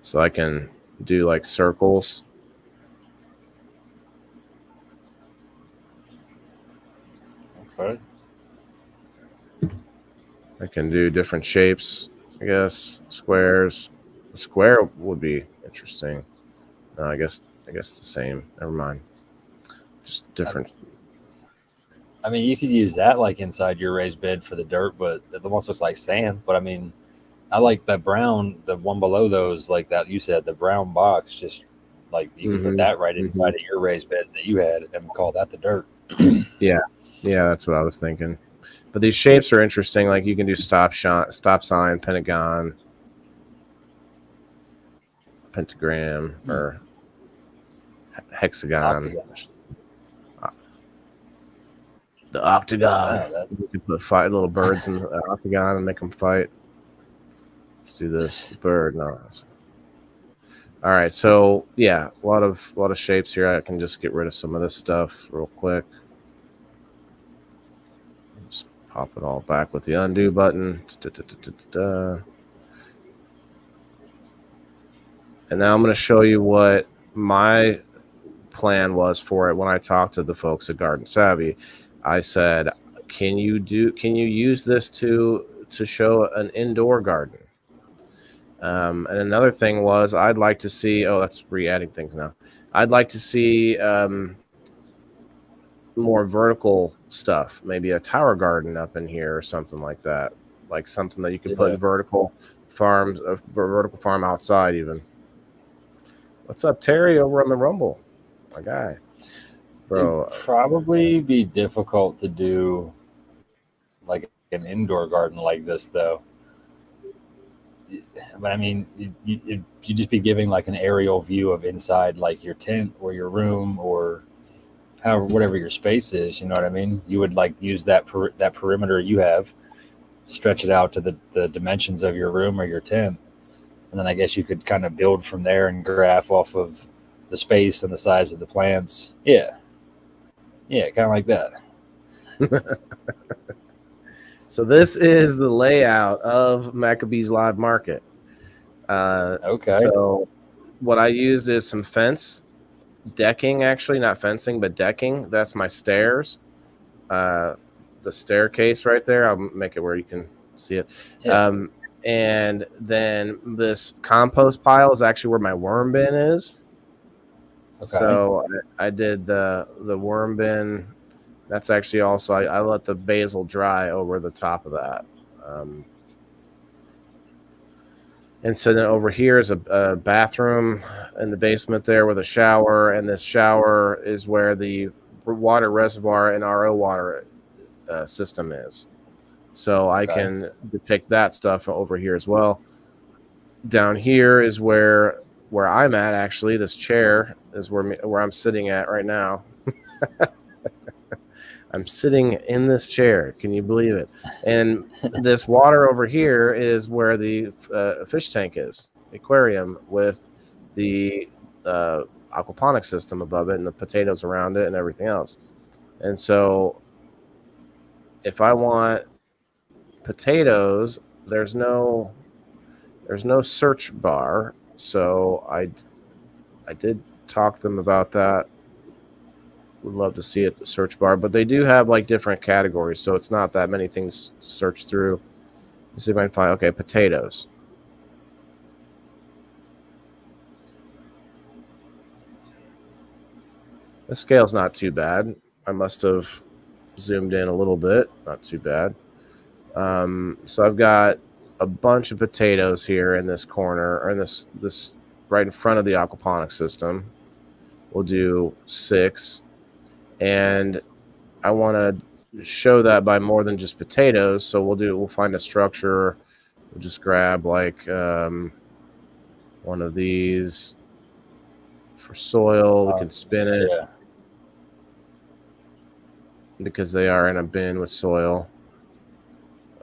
So I can do like circles. Okay. I can do different shapes, I guess. Squares. A square would be interesting. No, I guess the same. Never mind. Just different. I mean, you could use that like inside your raised bed for the dirt, but it almost looks like sand. But I mean, I like that brown, the one below those, like that you said, the brown box. Just like you could put that right inside of your raised beds that you had, and call that the dirt. Yeah, that's what I was thinking. But these shapes are interesting. Like you can do stop sign, pentagon, pentagram, or hexagon. The octagon. You can put 5 little birds in the octagon and make them fight. Let's do this. Bird. No. All right. So yeah, a lot of shapes here. I can just get rid of some of this stuff real quick. Just pop it all back with the undo button. And now I'm going to show you what my plan was for it when I talked to the folks at Garden Savvy. I said, can you use this to show an indoor garden? And another thing was, I'd like to see, that's re-adding things now. I'd like to see more vertical stuff, maybe a tower garden up in here or something like that. Like something that you could put in vertical farms, a vertical farm outside even. What's up, Terry, over on the Rumble? My guy. Bro, it'd probably be difficult to do like an indoor garden like this, though. But I mean, you just be giving like an aerial view of inside, like your tent or your room or however, whatever your space is. You know what I mean? You would like use that perimeter you have, stretch it out to the dimensions of your room or your tent, and then I guess you could kind of build from there and graph off of the space and the size of the plants. Yeah, kind of like that. So this is the layout of Maccabee's Live Market. Okay. So what I used is some decking, actually, not fencing, but decking. That's my stairs. The staircase right there. I'll make it where you can see it. Yeah. And then this compost pile is actually where my worm bin is. Okay. So I did the worm bin. That's actually also, I let the basil dry over the top of that. And so then over here is a bathroom in the basement there with a shower. And this shower is where the water reservoir and RO water system is. So I can depict that stuff over here as well. Down here is where I'm at, actually. This chair is where I'm sitting at right now. I'm sitting in this chair. Can you believe it? And this water over here is where the fish tank is, aquarium, with the aquaponics system above it and the potatoes around it and everything else. And so if I want potatoes, there's no search bar. So I did talk to them about that. Would love to see it, the search bar, but they do have like different categories, so it's not that many things to search through. Let's see if I can find, potatoes. The scale's not too bad. I must have zoomed in a little bit. Not too bad. So I've got a bunch of potatoes here in this corner, or in this right in front of the aquaponics system. We'll do 6. And I want to show that by more than just potatoes. So we'll find a structure. We'll just grab like one of these for soil. We can spin it because they are in a bin with soil.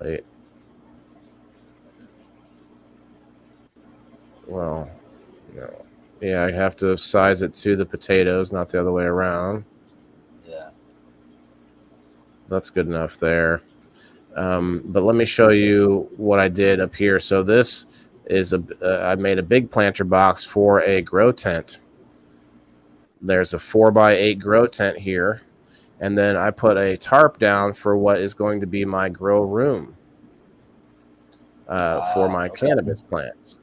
Wait. Well, no. Yeah, I have to size it to the potatoes, not the other way around. Yeah. That's good enough there. But let me show you what I did up here. So this is I made a big planter box for a grow tent. There's a 4x8 grow tent here. And then I put a tarp down for what is going to be my grow room for my cannabis plants.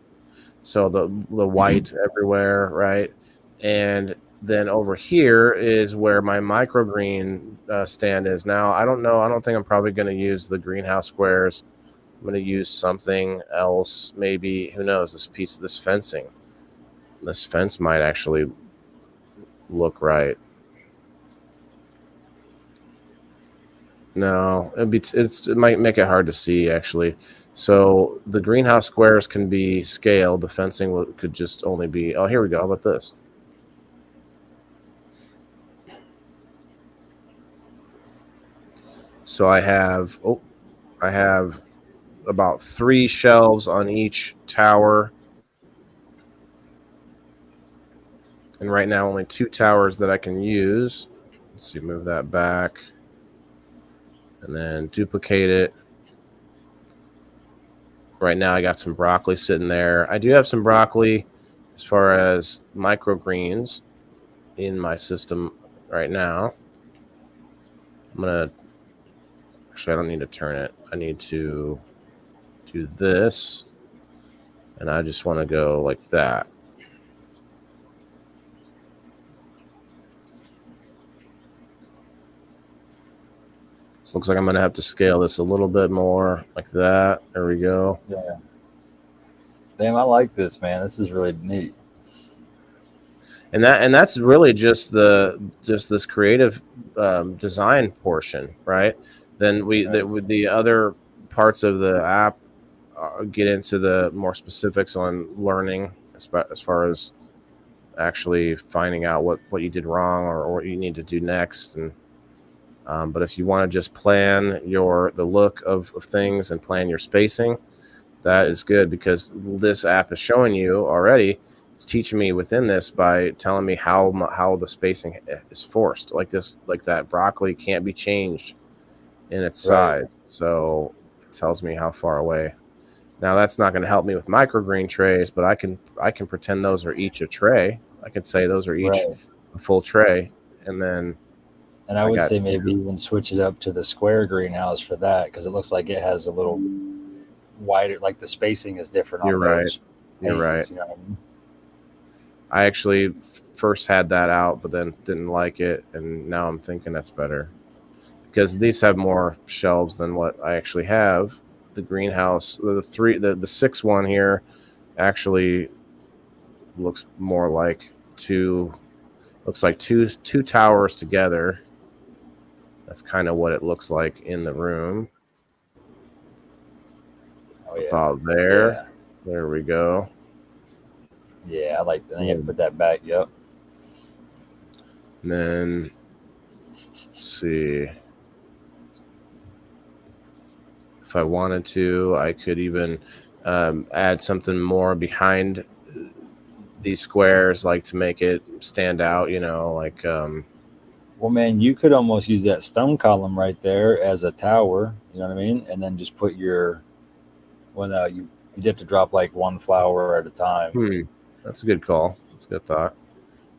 So the white everywhere, right? And then over here is where my microgreen stand is. Now, I don't know. I don't think I'm probably going to use the greenhouse squares. I'm going to use something else. Maybe, who knows, this fencing. This fence might actually look right. No, it might make it hard to see, actually. So the greenhouse squares can be scaled. The fencing could just only be, oh, here we go. How about this? So I have about 3 shelves on each tower. And right now only 2 towers that I can use. Let's see, move that back. And then duplicate it. Right now I got some broccoli sitting there. I do have some broccoli as far as microgreens in my system right now. Actually, I don't need to turn it. I need to do this. And I just want to go like that. So it looks like I'm going to have to scale this a little bit more like that. There we go. Yeah. Damn, I like this, man. This is really neat. And that's really just this creative design portion, right? Then the other parts of the app get into the more specifics on learning as far as actually finding out what you did wrong or what you need to do next. And but if you want to just plan the look of things and plan your spacing, that is good, because this app is showing you already. It's teaching me within this by telling me how the spacing is forced. Like that broccoli can't be changed in its size. So it tells me how far away. Now that's not going to help me with microgreen trays, but I can pretend those are each a tray. I can say those are each a full tray, and then. And I would say maybe even switch it up to the square greenhouse for that, because it looks like it has a little wider, like the spacing is different. You're right. You're right. You know what I mean? I actually first had that out, but then didn't like it, and now I'm thinking that's better, because these have more shelves than what I actually have. The greenhouse, the 6 one here, actually looks more like two towers together. That's kind of what it looks like in the room. Oh yeah. About there. Yeah. There we go. Yeah, I like that. You have to put that back. Yep. And then let's see. If I wanted to, I could even add something more behind these squares, like to make it stand out, like well, man, you could almost use that stone column right there as a tower, you know what I mean? And then just put you'd have to drop like 1 flower at a time. That's a good call. That's a good thought.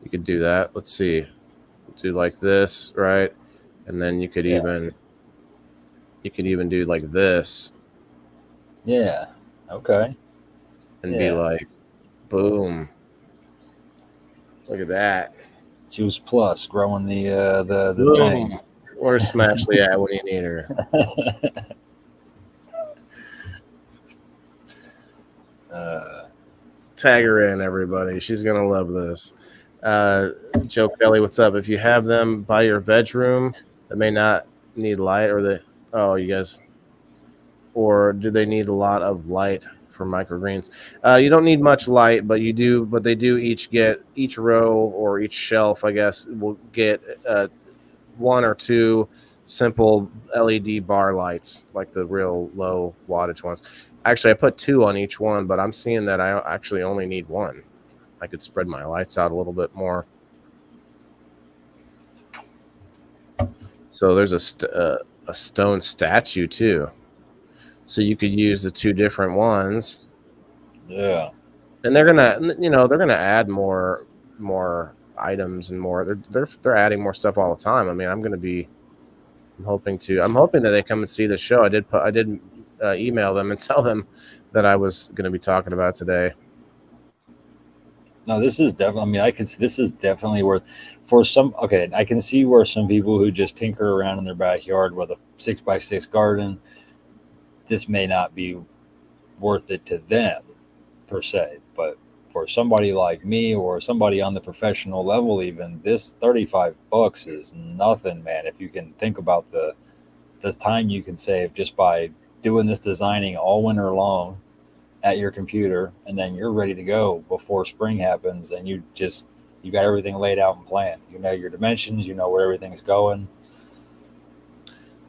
You could do that. Let's see. Do like this, right? And then you could even do like this. Yeah. Okay. And be like, boom. Look at that. Juice Plus growing the boom. Thing. Or smash the ad when you need her. Tag her in, everybody. She's gonna love this. Joe Kelly, what's up? If you have them by your veg room, that may not need light, or you guys, or do they need a lot of light for microgreens? You don't need much light, but they do each row or each shelf, I guess, will get one or two simple LED bar lights, like the real low wattage ones. Actually, I put two on each one, but I'm seeing that I actually only need one. I could spread my lights out a little bit more. So there's a stone statue too. So you could use the two different ones. Yeah. And they're gonna add more items and more. They're adding more stuff all the time. I mean, I'm hoping that they come and see the show. I did email them and tell them that I was going to be talking about today. No, this is definitely. I mean, this is definitely worth for some. Okay, I can see where some people who just tinker around in their backyard with a 6x6 garden, this may not be worth it to them per se. But for somebody like me or somebody on the professional level, even this $35 is nothing, man. If you can think about the time you can save just by doing this designing all winter long at your computer, and then you're ready to go before spring happens, and you got everything laid out and planned. You know your dimensions, you know where everything's going.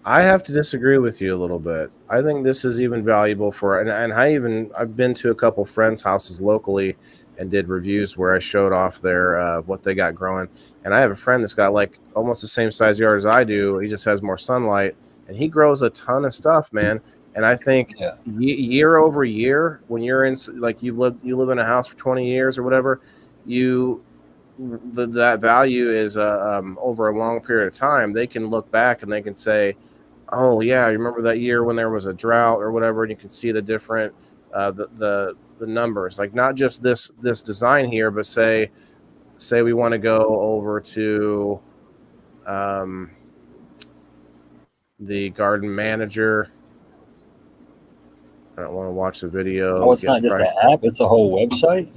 I have to disagree with you a little bit. I think this is even valuable for, and I've been to a couple friends' houses locally and did reviews where I showed off their what they got growing. And I have a friend that's got like almost the same size yard as I do. He just has more sunlight, and he grows a ton of stuff, man. And I think year over year, when you're in, like you live in a house for 20 years or whatever, that value is over a long period of time. They can look back and they can say, oh yeah, you remember that year when there was a drought or whatever, and you can see the different the numbers, like not just this design here, but say we want to go over to the garden manager. I don't want to watch the video. Oh, it's not just an app; it's a whole website.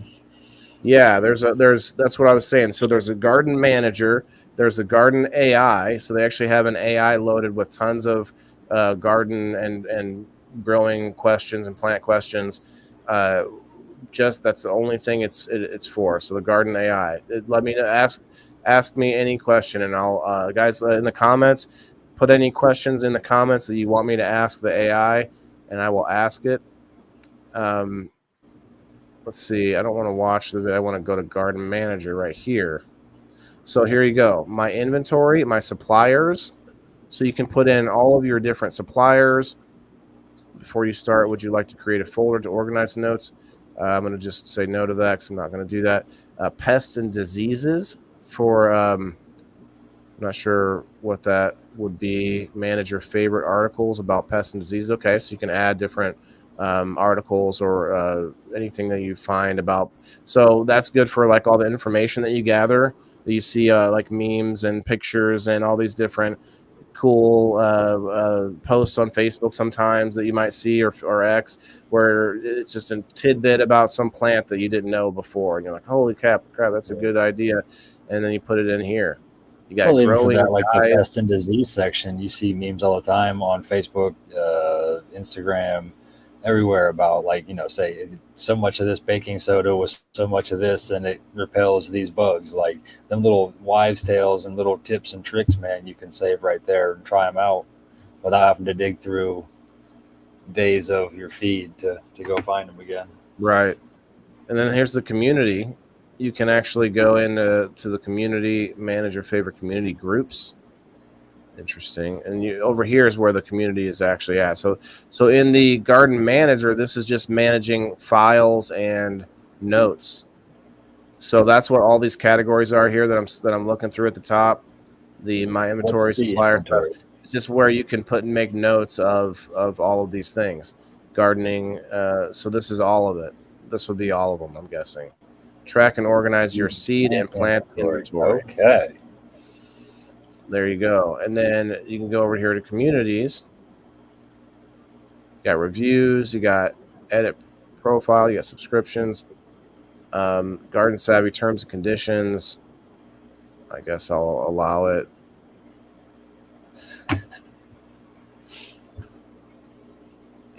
Yeah, there's that's what I was saying. So there's a garden manager, there's a garden AI. So they actually have an AI loaded with tons of garden and growing questions and plant questions. Just that's the only thing it's for. So the garden AI. Let me ask me any question, and I'll guys in the comments, put any questions in the comments that you want me to ask the AI, and I will ask it. Let's see. I don't want to watch I want to go to garden manager right here. So here you go. My inventory, my suppliers. So you can put in all of your different suppliers. Before you start, would you like to create a folder to organize the notes? I'm going to just say no to that because I'm not going to do that. Pests and diseases for, I'm not sure what that would be. Manage your favorite articles about pests and diseases. Okay, so you can add different articles or anything that you find about. So that's good for like all the information that you gather. That you see like memes and pictures and all these different cool posts on Facebook sometimes that you might see or X, where it's just a tidbit about some plant that you didn't know before, and you're like, holy crap, that's a good idea, and then you put it in here. You got even for growing that, like guide. the pest and disease section, you see memes all the time on Facebook, Instagram, everywhere about like, say so much of this baking soda was so much of this and it repels these bugs. Like them little wives' tales and little tips and tricks, man, you can save right there and try them out without having to dig through days of your feed to go find them again. Right. And then here's the community. You can actually go into the community, manage your favorite community groups. Interesting. And over here is where the community is actually at. So in the garden manager, this is just managing files and notes. So that's what all these categories are here that I'm looking through at the top. My inventory, supplier stuff. It's just where you can put and make notes of all of these things. Gardening. So this is all of it. This would be all of them, I'm guessing. Track and organize your seed and plant inventory. Okay. There you go. And then you can go over here to communities. You got reviews, you got edit profile, you got subscriptions, garden savvy terms and conditions. I guess I'll allow it.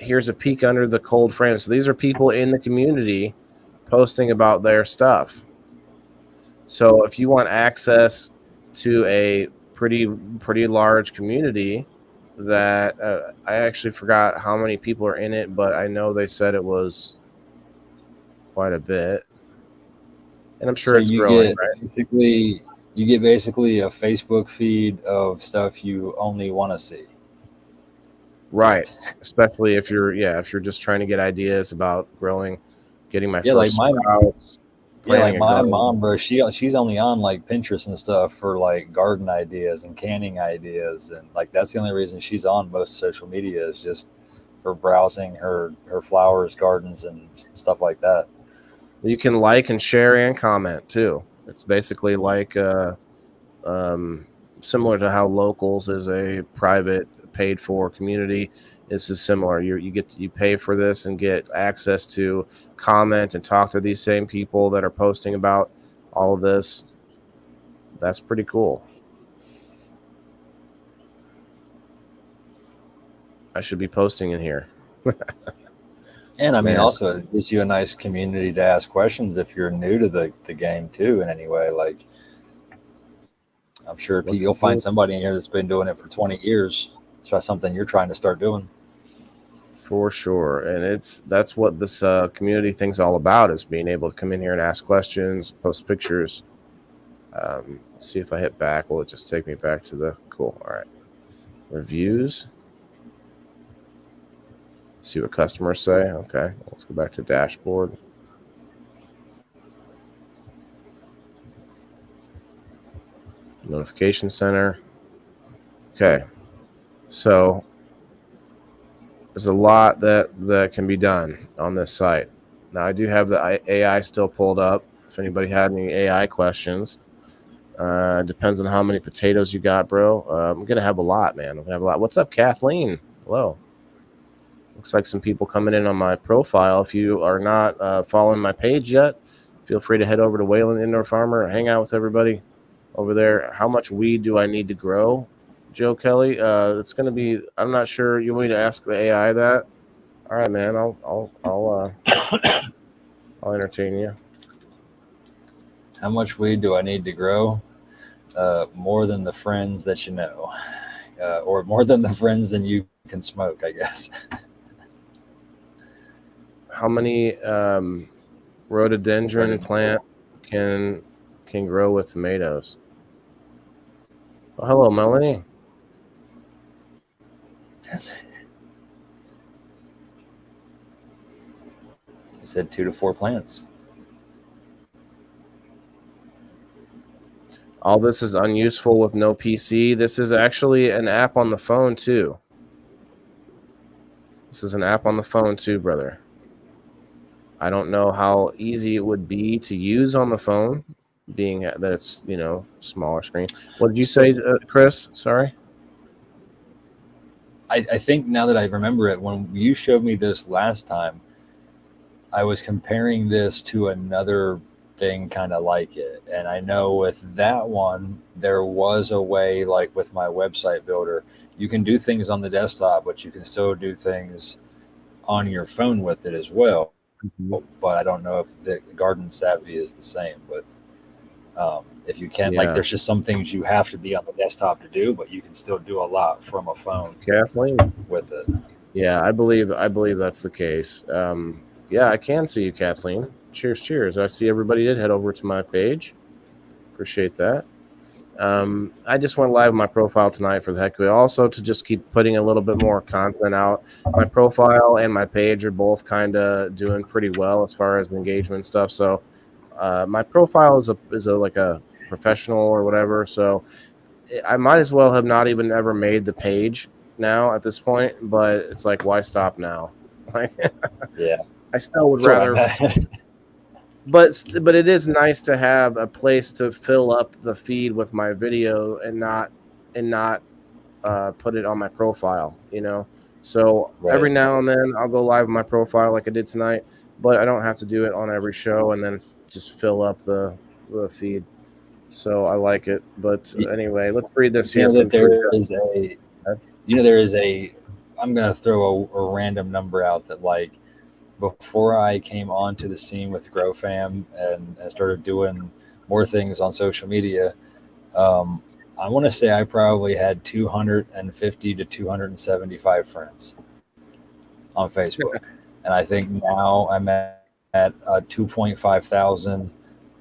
here's a peek under the cold frame. So these are people in the community posting about their stuff. So if you want access to a pretty large community that I actually forgot how many people are in it, but I know they said it was quite a bit. And I'm sure So it's you growing, get right? you get basically a Facebook feed of stuff you only want to see. Right. Especially if you're just trying to get ideas about growing, getting my Yeah, first sprouts, planning my a garden. mom, bro. She's only on like Pinterest and stuff for like garden ideas and canning ideas, and like that's the only reason she's on most social media is just for browsing her flowers, gardens, and stuff like that. You can like and share and comment too. It's basically like similar to how Locals is a private paid for community. This is similar. You pay for this and get access to comment and talk to these same people that are posting about all of this. That's pretty cool. I should be posting in here. And I mean, Man. also it gives you a nice community to ask questions if you're new to the game too. In any way, like I'm sure you'll find somebody in here that's been doing it for 20 years. Try something you're trying to start doing. For sure. And that's what this community thing's all about, is being able to come in here and ask questions, post pictures. Let's see if I hit back. Will it just take me back to the cool? All right. Reviews. See what customers say. Okay. Let's go back to dashboard. Notification center. Okay. So there's a lot that can be done on this site. Now I do have the AI still pulled up. If anybody had any AI questions, depends on how many potatoes you got, bro. I'm gonna have a lot, man. I'm gonna have a lot. What's up, Kathleen? Hello. Looks like some people coming in on my profile. If you are not following my page yet, feel free to head over to Wayland Indoor Farmer, hang out with everybody over there. How much weed do I need to grow, Joe Kelly? It's going to be, I'm not sure. You want me to ask the AI that? All right, man. I'll entertain you. How much weed do I need to grow? More than the friends that you know, or more than the friends than you can smoke, I guess. How many rhododendron plant can grow with tomatoes? Oh, hello, Melanie. I said 2 to 4 plants. All this is unuseful with no PC. This is actually an app on the phone too. This is an app on the phone too, brother. I don't know how easy it would be to use on the phone, being that it's, smaller screen. What did you say, Chris? Sorry. I think now that I remember it, when you showed me this last time, I was comparing this to another thing kind of like it. And I know with that one, there was a way, like with my website builder, you can do things on the desktop, but you can still do things on your phone with it as well. Mm-hmm. But I don't know if the Garden Savvy is the same, but if you can, like, there's just some things you have to be on the desktop to do, but you can still do a lot from a phone. Kathleen with it. Yeah, I believe that's the case. Yeah, I can see you, Kathleen. Cheers. I see everybody did head over to my page. Appreciate that. I just went live on my profile tonight for the heck of it. Also, to just keep putting a little bit more content out. My profile and my page are both kind of doing pretty well as far as engagement stuff. So my profile is like a professional or whatever. So I might as well have not even ever made the page now at this point. But it's like, why stop now? Yeah, I still would rather. But it is nice to have a place to fill up the feed with my video and not put it on my profile, So Every now and then I'll go live on my profile like I did tonight, but I don't have to do it on every show and then just fill up the feed. So I like it. But anyway, let's read this here. There is a I'm gonna throw a random number out that like before I came onto the scene with GrowFam and started doing more things on social media, I want to say I probably had 250 to 275 friends on Facebook, and I think now I'm at 2.5 thousand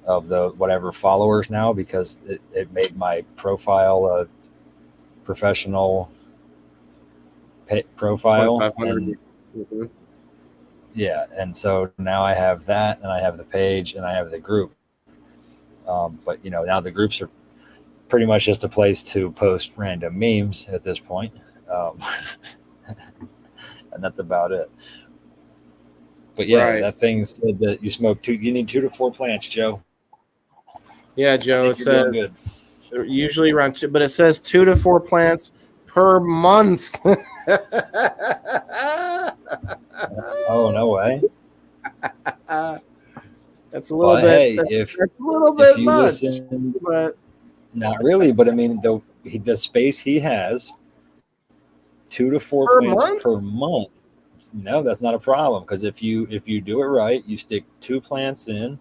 of the whatever followers now because it made my profile a professional profile. 2,500. And Mhm. yeah, and so now I have that, and I have the page, and I have the group. But now the groups are pretty much just a place to post random memes at this point, and that's about it. But yeah, Right. that thing said that you need 2 to 4 plants, Joe. Yeah, I Joe. It think you're doing says good. usually around 2, but it says 2 to 4 plants per month. Oh, no way. That's a little But bit. hey, That's a little if bit you much, listen, but not really, but I mean the space he has, 2 to 4 per plants month. per month. No, that's not a problem because if you do it right, you stick 2 plants in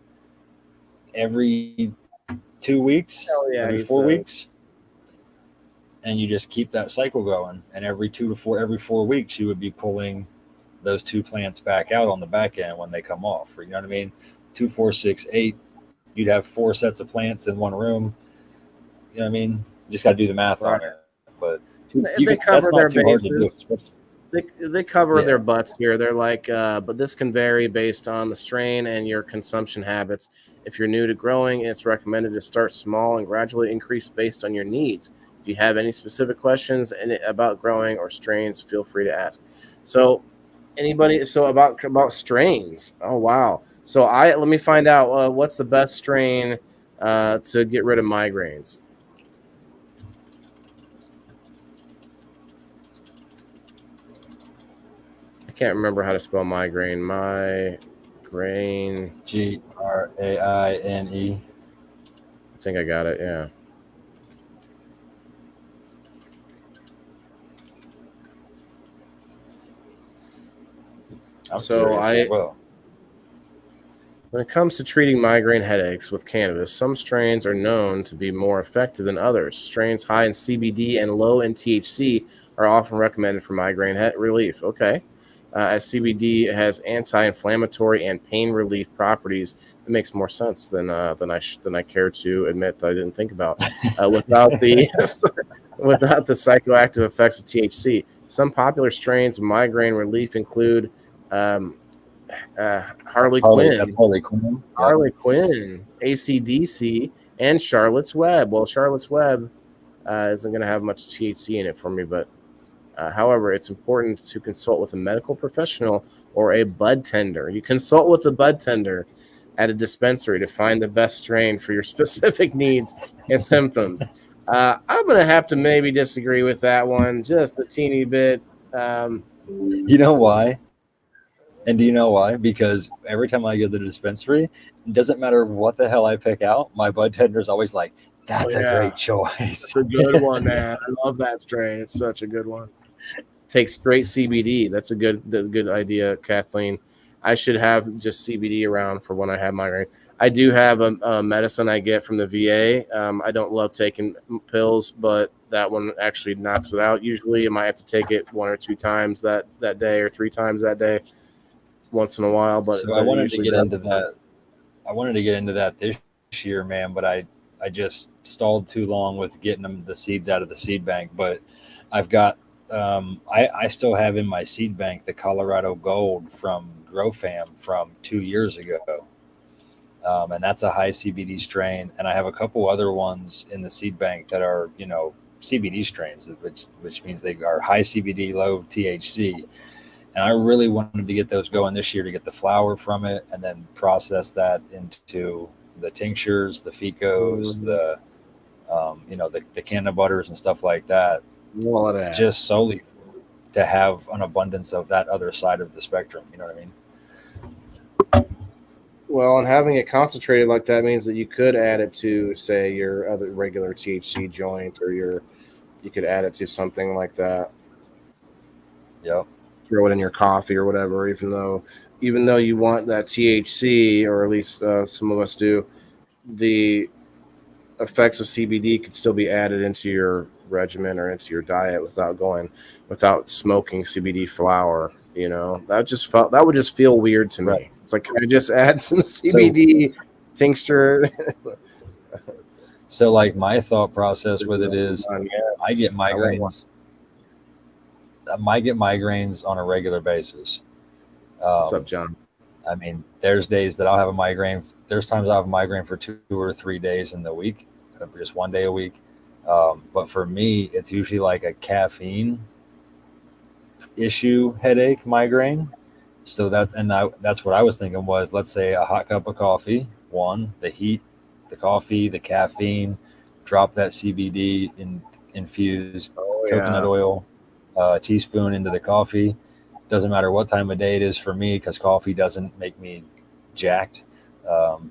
every 2 weeks, Hell yeah, every he 4 says. weeks, and you just keep that cycle going. And every 4 weeks, you would be pulling those 2 plants back out on the back end when they come off. You know what I mean? 2, 4, 6, 8. You'd have 4 sets of plants in one room. You know what I mean? You just got to do the math Right. on it. But They cover that's their not too hard to do. bases. They cover Yeah. their butts here. They're like, but this can vary based on the strain and your consumption habits. If you're new to growing, it's recommended to start small and gradually increase based on your needs. If you have any specific questions about growing or strains, feel free to ask. So, about strains. Oh wow. So let me find out what's the best strain to get rid of migraines. I can't remember how to spell migraine. Migraine. GRAINE. I think I got it. Yeah. I'm So curious as well. when it comes to treating migraine headaches with cannabis, some strains are known to be more effective than others. Strains high in CBD and low in THC are often recommended for migraine relief. Okay. As CBD has anti-inflammatory and pain relief properties, it makes more sense than I care to admit that I didn't think about. Without the psychoactive effects of THC, some popular strains of migraine relief include Harley Quinn. That's Harley Quinn. Yep. Harley Quinn, AC/DC, and Charlotte's Web. Well, Charlotte's Web isn't going to have much THC in it for me, but however, it's important to consult with a medical professional or a bud tender. You consult with a bud tender at a dispensary to find the best strain for your specific needs and symptoms. I'm going to have to maybe disagree with that one just a teeny bit. You know why? And do you know why? Because every time I go to the dispensary, it doesn't matter what the hell I pick out, my bud tender's always like, that's a great choice. It's a good one, man. I love that strain. It's such a good one. Take straight CBD. That's a good idea, Kathleen. I should have just CBD around for when I have migraines. I do have a medicine I get from the VA. I don't love taking pills, but that one actually knocks it out. Usually, I might have to take it 1 or 2 times that day or 3 times that day, once in a while. But so I wanted to get into that. I wanted to get into that this year, man, but I just stalled too long with getting the seeds out of the seed bank. But I've got I still have in my seed bank the Colorado Gold from GrowFam from 2 years ago. And that's a high CBD strain. And I have a couple other ones in the seed bank that are, CBD strains, which means they are high CBD, low THC. And I really wanted to get those going this year to get the flower from it and then process that into the tinctures, the ficos, the canna butters and stuff like that. Just solely to have an abundance of that other side of the spectrum. You know what I mean? Well, and having it concentrated like that means that you could add it to, say, your other regular THC joint, or you could add it to something like that. Yep. throw it in your coffee or whatever. Even though you want that THC, or at least some of us do, the effects of CBD could still be added into your regimen or into your diet without smoking CBD flower. That would just feel weird to Right. me. It's like, can I just add some So, CBD tincture? so like my thought process with it is, Yes, I get I want one. migraines. I might get migraines on a regular basis. What's up, Um, John? I mean, there's days that I'll have a migraine. There's times I'll have a migraine for 2 or 3 days in the week, just one day a week. But for me, it's usually like a caffeine issue, headache, migraine. So that's what I was thinking was, let's say a hot cup of coffee, the heat, the coffee, the caffeine, drop that CBD infused Oh coconut yeah. oil, a teaspoon into the coffee. Doesn't matter what time of day it is for me, because coffee doesn't make me jacked.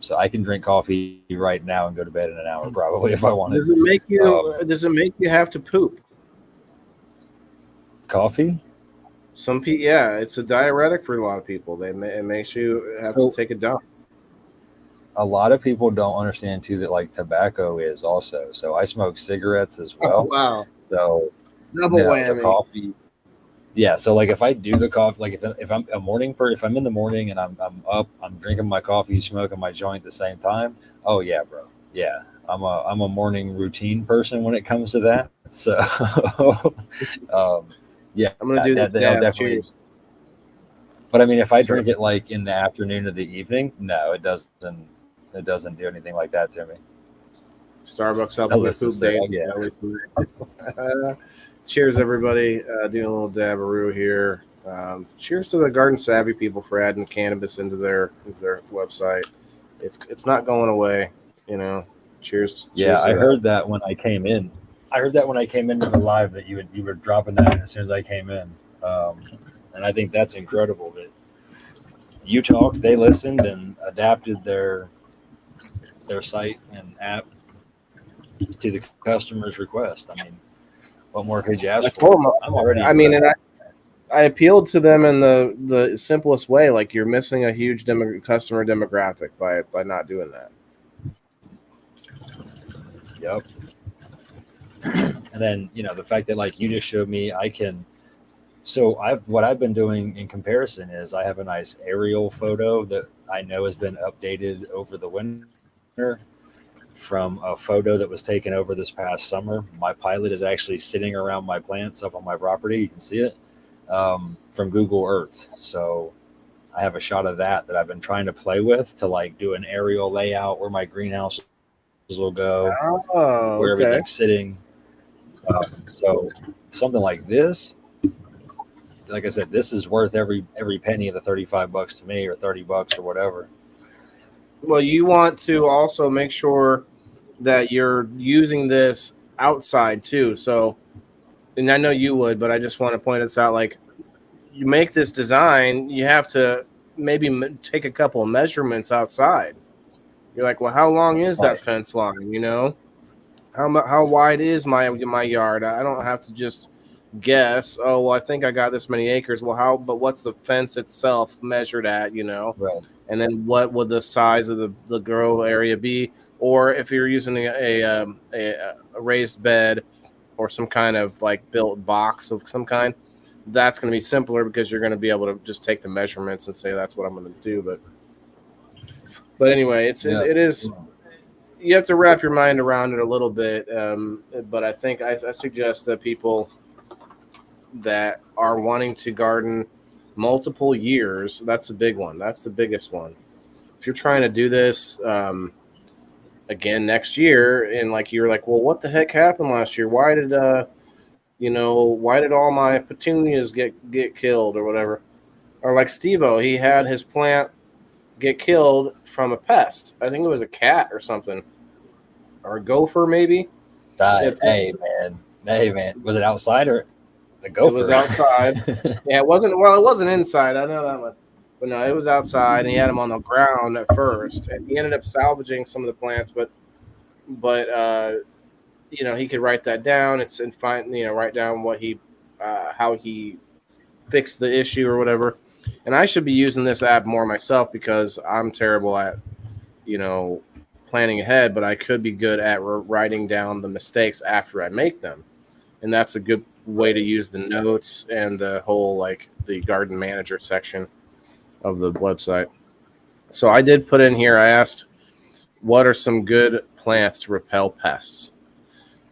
So I can drink coffee right now and go to bed in an hour probably if I wanted. Does it make you have to poop? Coffee. Yeah, it's a diuretic for a lot of people. It makes you have to So take a dump. a lot of people don't understand too that like tobacco is also. So I smoke cigarettes as Oh well. wow, So double no, the whammy. coffee. Yeah. So like if I do the coffee, like if I'm a if I'm in the morning and I'm up, I'm drinking my coffee, smoking my joint at the same time. Oh yeah, bro. Yeah. I'm a morning routine person when it comes to that. So um, yeah, I'm gonna do this that'll dab. definitely. Cheers. But I mean, if I Sorry. drink it like in the afternoon or the evening, no, it doesn't. It doesn't do anything like that to me. Starbucks helps my Alyssa poop said, days. "Oh yeah, Cheers, everybody. Doing a little dabaroo here. Cheers to the Garden Savvy people for adding cannabis into their website. It's not going away. Cheers. yeah." Cheers to I that. heard that when I came in. I heard that when I came into the live that you were dropping that in as soon as I came in, and I think that's incredible that you talked, they listened, and adapted their site and app to the customer's request. I mean, what more could you I ask for? told them. I'm already I mean, impressed. and I appealed to them in the simplest way. Like, you're missing a huge customer demographic by not doing that. Yep. And then the fact that like you just showed me, I can. So what I've been doing in comparison is I have a nice aerial photo that I know has been updated over the winter from a photo that was taken over this past summer. My pilot is actually sitting around my plants up on my property. You can see it from Google Earth. So I have a shot of that I've been trying to play with to like do an aerial layout where my greenhouse will go, Oh, where okay. everything's sitting. So something like this, like I said, this is worth every penny of the $35 to me, or $30 or whatever. Well, you want to also make sure that you're using this outside too. So, and I know you would, but I just want to point this out. Like, you make this design, you have to maybe take a couple of measurements outside. You're like, well, how long is that Right. fence line? How wide is my yard? I don't have to just guess. Oh, well, I think I got this many acres. Well, but what's the fence itself measured at? Right. And then what would the size of the grow area be? Or if you're using a raised bed or some kind of like built box of some kind, that's going to be simpler because you're going to be able to just take the measurements and say that's what I'm going to do. But anyway, Yeah. it is. You have to wrap your mind around it a little bit, but I think I suggest that people that are wanting to garden multiple years, that's a big one. That's the biggest one. If you're trying to do this again next year, and like you're like, well, what the heck happened last year? Why did all my petunias get killed or whatever? Or like Steve-O, he had his plant get killed from a pest. I think it was a cat or something, or a gopher maybe. Hey man, was it outside or the gopher? It was outside. Yeah, it wasn't. Well, it wasn't inside. I know that much. But no, it was outside, and he had them on the ground at first, and he ended up salvaging some of the plants. But he could write that down. Write down what he how he fix the issue or whatever. And I should be using this app more myself because I'm terrible at, planning ahead, but I could be good at writing down the mistakes after I make them. And that's a good way to use the notes and the whole, the garden manager section of the website. So I did put in here, I asked, what are some good plants to repel pests?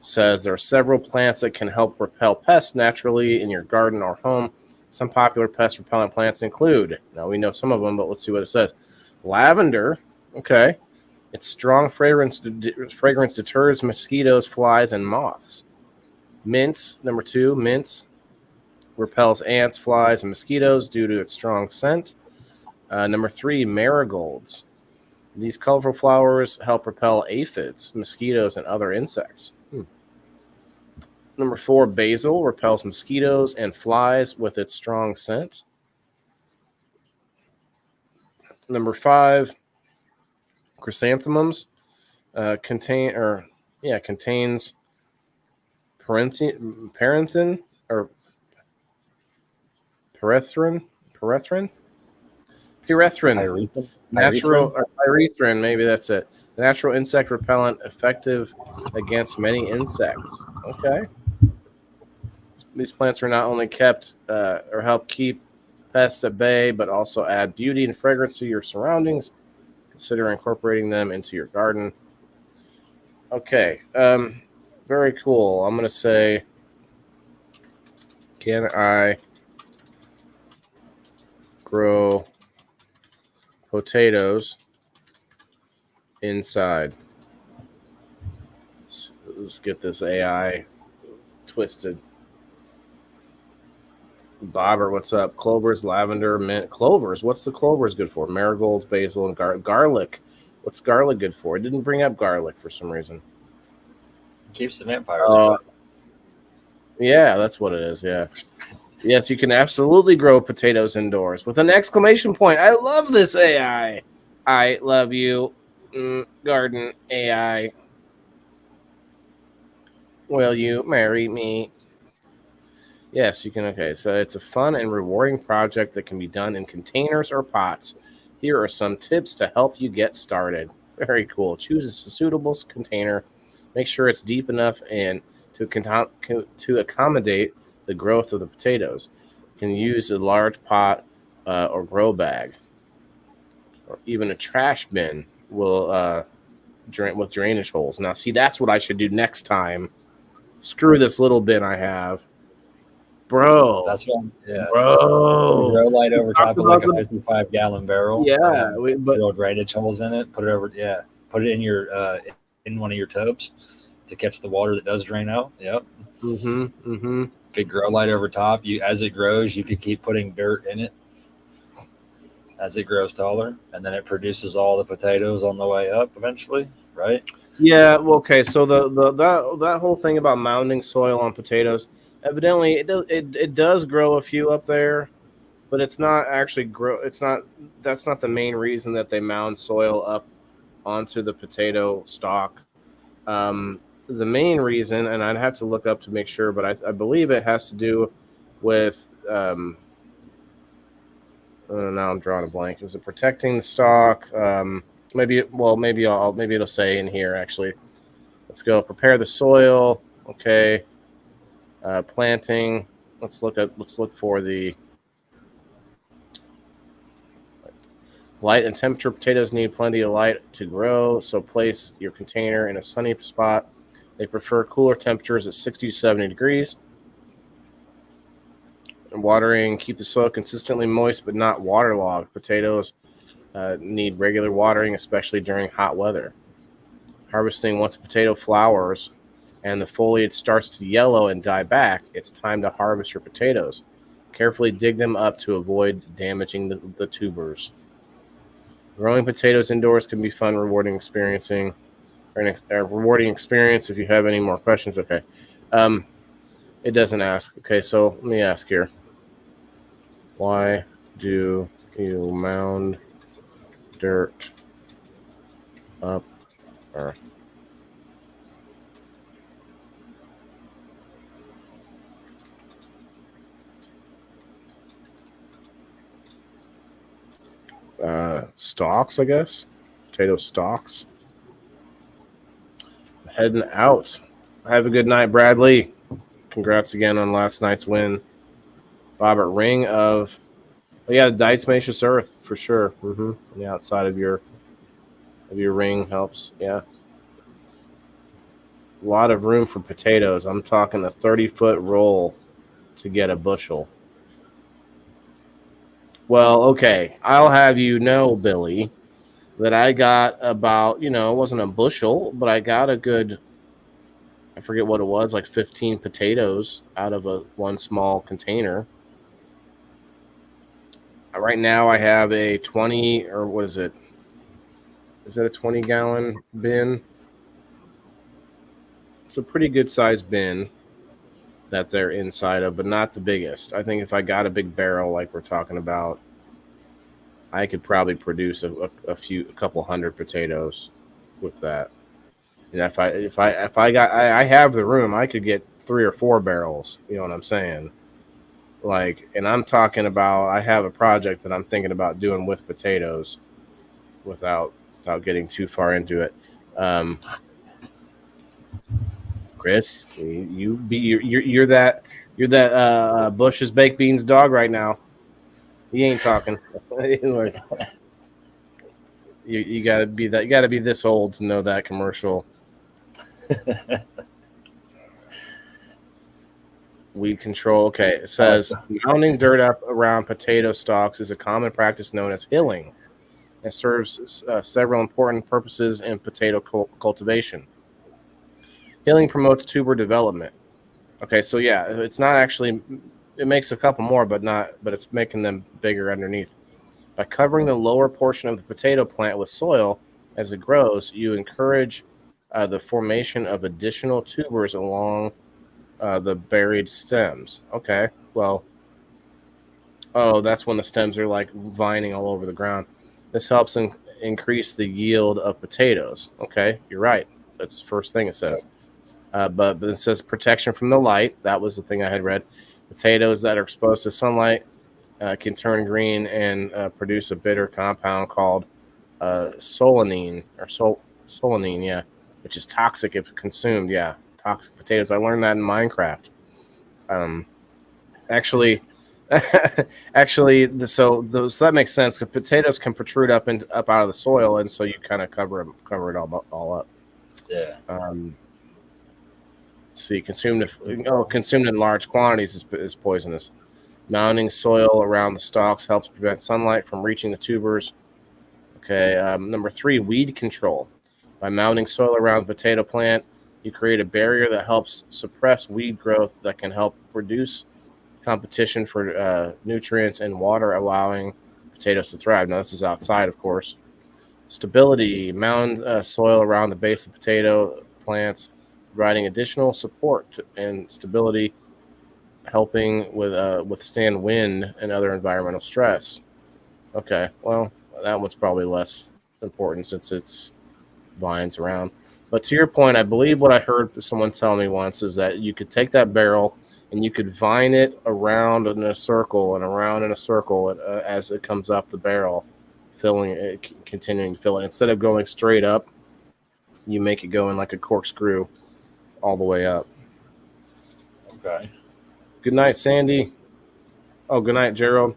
It says there are several plants that can help repel pests naturally in your garden or home. Some popular pest repellent plants include, now we know some of them, but let's see what it says. Lavender, okay. Its strong fragrance deters mosquitoes, flies, and moths. Mints, number 2, mints repels ants, flies, and mosquitoes due to its strong scent. Number 3, marigolds. These colorful flowers help repel aphids, mosquitoes, and other insects. Number 4, basil repels mosquitoes and flies with its strong scent. Number 5, chrysanthemums contains perethrin or pyrethrin, natural or pyrethrin, maybe that's it. Natural insect repellent, effective against many insects. Okay. These plants are not only kept or help keep pests at bay, but also add beauty and fragrance to your surroundings. Consider incorporating them into your garden. Okay. Very cool. I'm going to say, can I grow potatoes inside? Let's get this AI twisted. Bobber, what's up? Clovers, lavender, mint. Clovers, what's the clovers good for? Marigolds, basil, and garlic. What's garlic good for? It didn't bring up garlic for some reason. Keeps the vampires away. Yeah, that's what it is. Yeah. Yes, you can absolutely grow potatoes indoors with an exclamation point. I love this AI. I love you, garden AI. Will you marry me? Yes, you can. Okay, so it's a fun and rewarding project that can be done in containers or pots. Here are some tips to help you get started. Very cool. Choose a suitable container. Make sure it's deep enough and to accommodate the growth of the potatoes. You can use a large pot or grow bag, or even a trash bin will with drainage holes. Now, see, that's what I should do next time. Screw this little bin I have. Bro, that's what. Yeah, bro. Grow light over top of like a 55-gallon barrel. Yeah, drill drainage holes in it. Put it over. Yeah, put it in your in one of your tubes to catch the water that does drain out. Yep. Big grow light over top. As it grows, you could keep putting dirt in it as it grows taller, and then it produces all the potatoes on the way up eventually, right? Yeah. Well, okay. So that whole thing about mounding soil on potatoes. Evidently, it does grow a few up there, but it's not actually grow. That's not the main reason that they mound soil up onto the potato stalk. The main reason, and I'd have to look up to make sure, but I believe it has to do with. Now I'm drawing a blank. Is it protecting the stalk? Maybe it'll say in here actually. Let's go. Prepare the soil. Okay. Planting. Let's look for the light and temperature. Potatoes need plenty of light to grow, so place your container in a sunny spot. They prefer cooler temperatures at 60 to 70 degrees. And watering, keep the soil consistently moist but not waterlogged. Potatoes need regular watering, especially during hot weather. Harvesting, once a potato flowers and the foliage starts to yellow and die back, it's time to harvest your potatoes. Carefully dig them up to avoid damaging the tubers. Growing potatoes indoors can be fun, rewarding experience. If you have any more questions, okay. It doesn't ask. Okay, so let me ask here. Why do you mound dirt up or Stalks, I guess. Potato stalks. Heading out. Have a good night, Bradley. Congrats again on last night's win. Robert, ring of... Oh, yeah, diatomaceous earth, for sure. On the outside of your ring helps, yeah. A lot of room for potatoes. I'm talking a 30-foot roll to get a bushel. Well, okay. I'll have you know, Billy, that I got about, it wasn't a bushel, but I got a good, I forget what it was, like 15 potatoes out of one small container. Right now I have a 20, or what is it? Is that a 20-gallon bin? It's a pretty good sized bin that they're inside of, but not the biggest. I think if I got a big barrel like we're talking about, I could probably produce a couple hundred potatoes with that. And if I have the room, I could get 3 or 4 barrels. You know what I'm saying? Like, and I'm talking about, I have a project that I'm thinking about doing with potatoes, without getting too far into it. Chris, you're that Bush's baked beans dog right now. He ain't talking. you gotta be that. You gotta be this old to know that commercial. Weed control. Okay, it says mounding dirt up around potato stalks is a common practice known as hilling. It serves several important purposes in potato cultivation. Hilling promotes tuber development. Okay, so yeah, it's not actually. It makes a couple more, but it's making them bigger underneath. By covering the lower portion of the potato plant with soil as it grows, you encourage the formation of additional tubers along the buried stems. Okay, well, that's when the stems are like vining all over the ground. This helps increase the yield of potatoes. Okay, you're right. That's the first thing it says. But it says protection from the light. That was the thing I had read. Potatoes that are exposed to sunlight can turn green and produce a bitter compound called solanine, solanine, which is toxic if consumed. Yeah, toxic potatoes. I learned that in Minecraft. Actually, so that makes sense. Because potatoes can protrude up out of the soil, and so you kind of cover it all up. Yeah. See, consumed in large quantities is poisonous. Mounding soil around the stalks helps prevent sunlight from reaching the tubers. Okay, number 3, weed control. By mounding soil around the potato plant, you create a barrier that helps suppress weed growth that can help reduce competition for nutrients and water, allowing potatoes to thrive. Now, this is outside, of course. Stability. Mound soil around the base of potato plants, providing additional support and stability, helping withstand wind and other environmental stress. Okay, well, that one's probably less important since it's vines around. But to your point, I believe what I heard someone tell me once is that you could take that barrel and you could vine it around in a circle and around in a circle as it comes up the barrel, filling it, continuing to fill it. Instead of going straight up, you make it go in like a corkscrew all the way up. Okay. Good night, Sandy. Oh, good night, Gerald.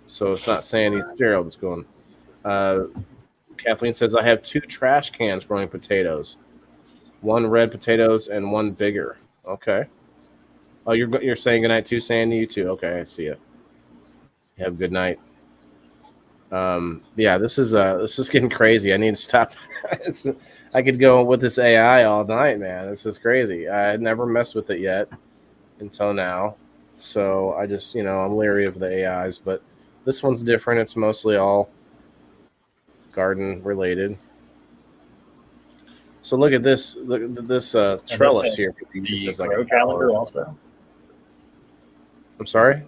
So it's not Sandy, it's Gerald that's going. Kathleen says, I have 2 trash cans growing potatoes. 1 red potatoes and 1 bigger. Okay. Oh, you're saying good night too, Sandy? You too. Okay, I see you. Have a good night. Yeah, this is getting crazy. I need to stop. I could go with this AI all night, man. This is crazy. I had never messed with it yet until now. So I just, I'm leery of the AIs, but this one's different. It's mostly all garden related. So look at this. Look at this trellis here. The grow calendar also. I'm sorry.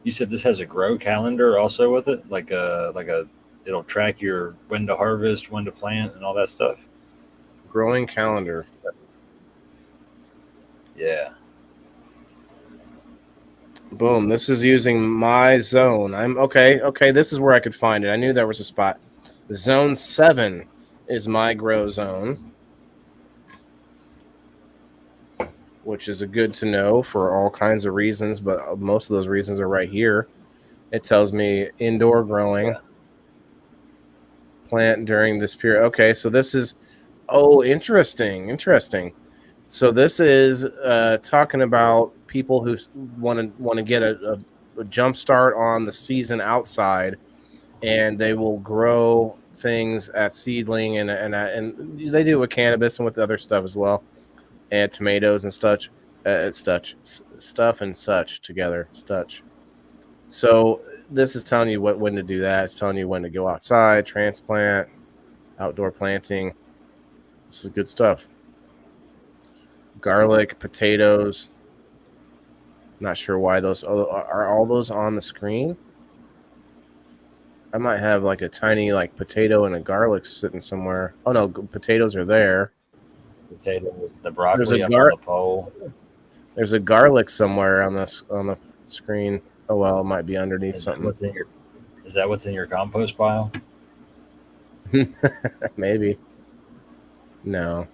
You said this has a grow calendar also with it, like a it'll track your when to harvest, when to plant, and all that stuff. Growing calendar. Yeah. Boom. This is using my zone. I'm okay. Okay, this is where I could find it. I knew there was a spot. Zone 7 is my grow zone, which is a good to know for all kinds of reasons, but most of those reasons are right here. It tells me indoor growing, plant during this period. Okay, so this is, interesting. So this is talking about people who want to get a jump start on the season outside, and they will grow things at seedling, and they do it with cannabis and with other stuff as well, and tomatoes and stuff and such together. So this is telling you when to do that. It's telling you when to go outside, transplant, outdoor planting. This is good stuff. Garlic, potatoes. Not sure why those are all those on the screen. I might have like a tiny like potato and a garlic sitting somewhere. Oh no, potatoes are there. Potatoes, the broccoli up on the pole. There's a garlic somewhere on the screen. Oh well, it might be underneath something. Is that what's in your compost pile? Maybe. No.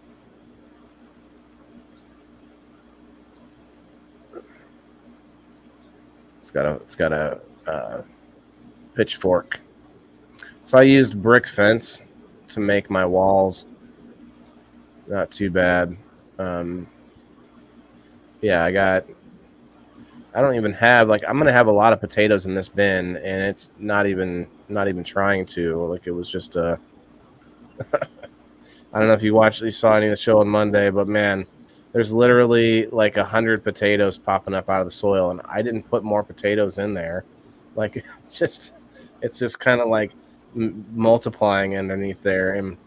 It's got a pitchfork. So I used brick fence to make my walls. Not too bad. Yeah, I don't even have I'm gonna have a lot of potatoes in this bin, and it's not even trying to. Like, it was just I don't know if you saw any of the show on Monday, but man, there's literally like 100 potatoes popping up out of the soil, and I didn't put more potatoes in there. Like, it's just kind of like multiplying underneath there, and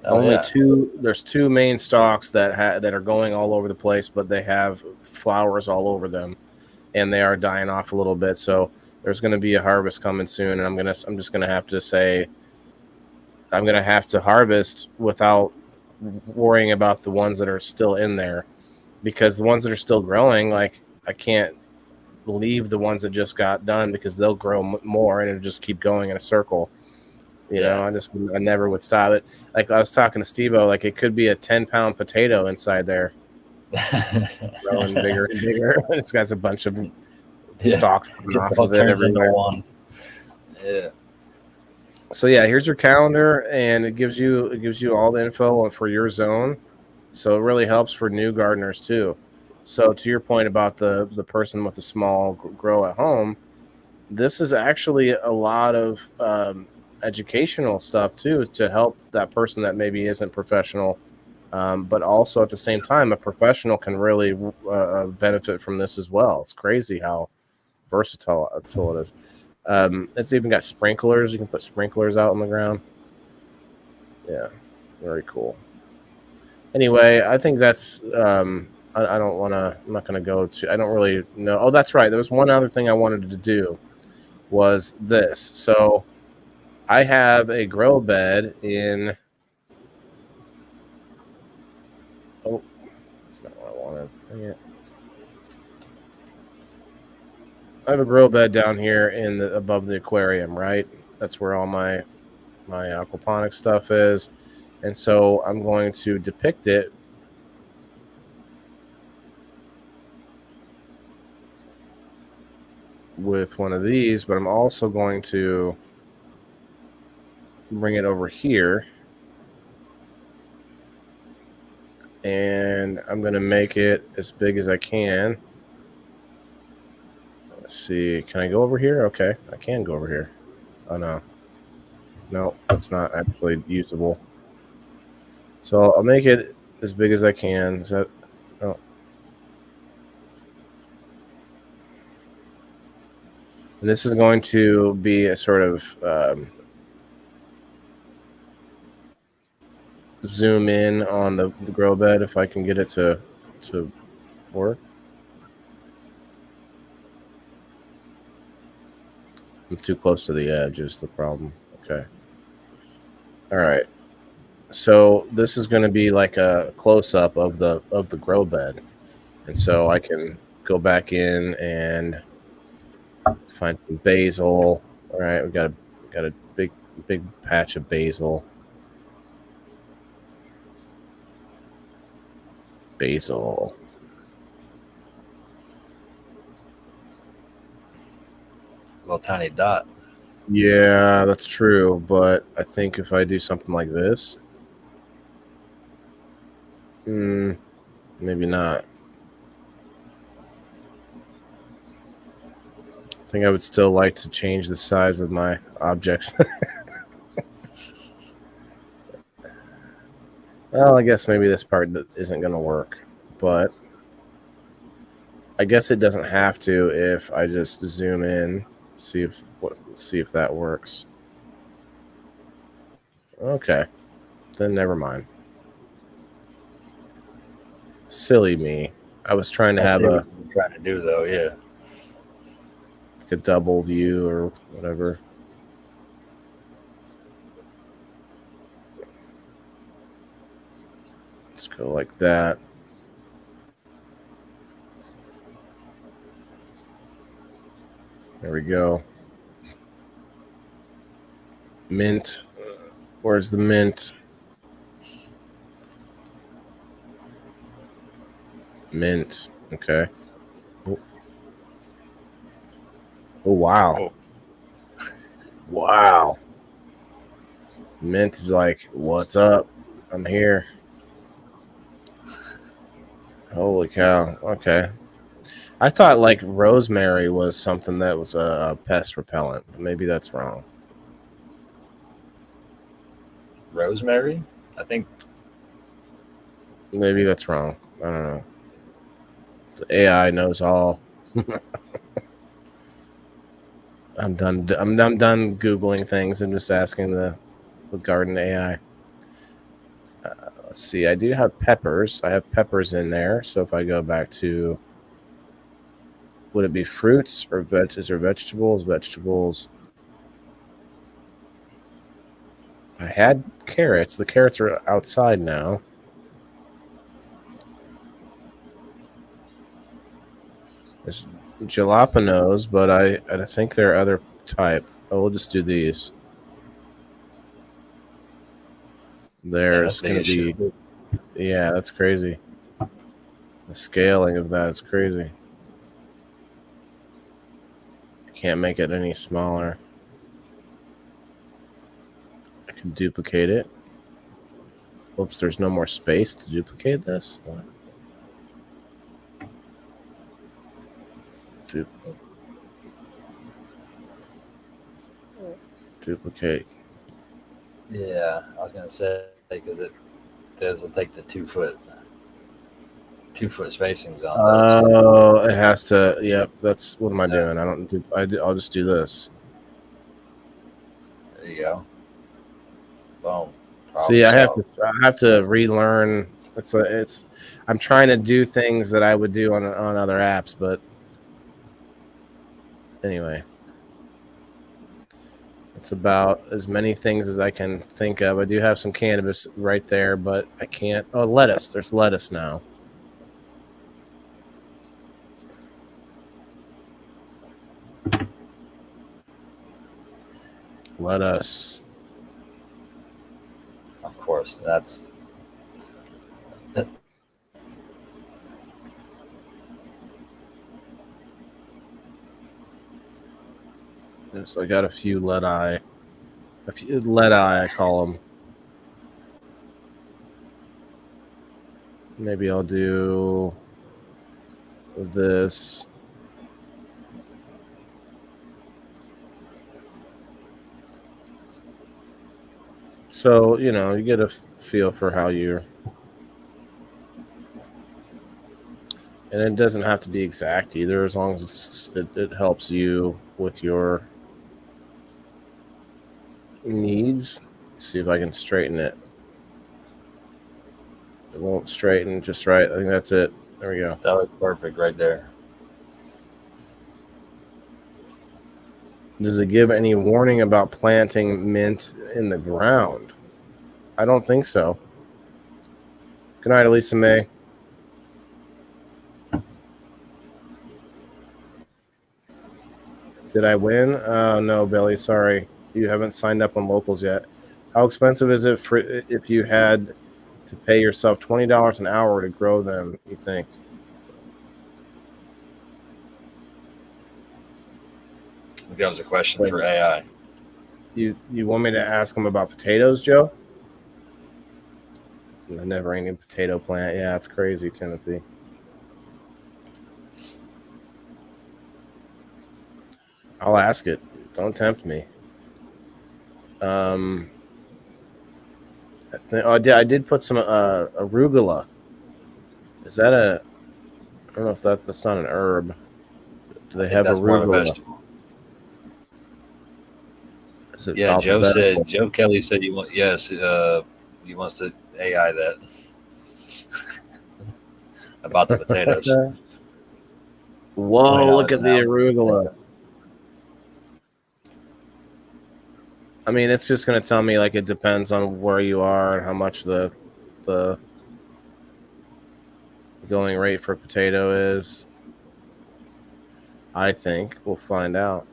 there's two main stalks that are going all over the place, but they have flowers all over them, and they are dying off a little bit. So there's going to be a harvest coming soon, and I'm just going to have to say I'm going to have to harvest without worrying about the ones that are still in there, because the ones that are still growing, like, I can't leave the ones that just got done, because they'll grow more and it'll just keep going in a circle. You know, I never would stop it. Like, I was talking to Steve-O, like, it could be a 10-pound potato inside there, growing bigger and bigger. It's got a bunch of stalks coming off of it everywhere. Yeah. So yeah, here's your calendar, and it gives you all the info for your zone. So it really helps for new gardeners too. So to your point about the person with the small grow at home, this is actually a lot of educational stuff too, to help that person that maybe isn't professional, but also at the same time, a professional can really benefit from this as well. It's crazy how versatile it is. It's even got sprinklers. You can put sprinklers out on the ground. Yeah, very cool. Anyway, I think that's I don't want to, I'm not going to go to, I don't really know. Oh, that's right. There was one other thing I wanted to do, was this. So I have a grow bed in, oh, that's not what I wanted. Dang it. I have a grow bed down here above the aquarium, right? That's where all my aquaponics stuff is. And so I'm going to depict it with one of these, but I'm also going to bring it over here, and I'm going to make it as big as I can. Let's see, can I go over here? Okay, I can go over here. Oh no, that's not actually usable. So I'll make it as big as I can. Is that, oh. And this is going to be a sort of zoom in on the grow bed, if I can get it to work. I'm too close to the edge is the problem. Okay. All right. So this is going to be like a close-up of the grow bed. And so I can go back in and find some basil. All right, we got a big patch of basil. Basil. Little tiny dot. Yeah, that's true. But I think if I do something like this, maybe not. I think I would still like to change the size of my objects. Well, I guess maybe this part isn't going to work, but I guess it doesn't have to if I just zoom in, see if that works. Okay, then never mind. Silly me. I was trying to have what you're trying to do, though. Yeah. a double view or whatever. Let's go like that. There we go. Mint. Where's the mint? Mint. Okay. Oh wow. Oh. Wow. Mint is like, what's up? I'm here. Holy cow. Okay. I thought like rosemary was something that was a pest repellent, but maybe that's wrong. Rosemary? I think. Maybe that's wrong. I don't know. The AI knows all. I'm done Googling things. I'm just asking the garden AI. Let's see. I do have peppers. I have peppers in there. So if I go back to, would it be fruits or is there vegetables? Vegetables. I had carrots. The carrots are outside now. There's jalapenos, but I think they're other type. Oh, we'll just do these. There's going to be... Yeah, that's crazy. The scaling of that is crazy. I can't make it any smaller. I can duplicate it. Whoops, there's no more space to duplicate this. What? Duplicate. Yeah, I was gonna say because those will take the 2 foot spacings on. Oh, it has to. Yep, that's what am I doing? I don't do. I'll just do this. There you go. Boom. See, I have to relearn. I'm trying to do things that I would do on other apps, but anyway, it's about as many things as I can think of. I do have some cannabis right there, but I can't. Oh, lettuce. There's lettuce now. Lettuce. Of course, that's. So I got a few lead eye. I call them. Maybe I'll do this. So, you get a feel for how you're... And it doesn't have to be exact either, as long as it helps you with your needs. See if I can straighten it. It won't straighten just right. I think that's it. There we go. That looks perfect right there. Does it give any warning about planting mint in the ground? I don't think so. Good night, Elisa May. Did I win? No, Billy. Sorry, you haven't signed up on locals yet. How expensive is it for if you had to pay yourself $20 an hour to grow them? You think? That was a question for AI. You want me to ask him about potatoes, Joe? The never-ending potato plant. Yeah, it's crazy, Timothy. I'll ask it. Don't tempt me. I think. Oh, I did put some arugula. Is that a? I don't know if that's not an herb. Do they have that's more of a arugula? vegetable. Is it Yeah, Joe alphabetical? Kelly said you want yes, he wants to AI that about the potatoes. Whoa! Look $20 at an the hour. arugula. I mean, it's just going to tell me like it depends on where you are and how much the going rate for potato is. I think we'll find out.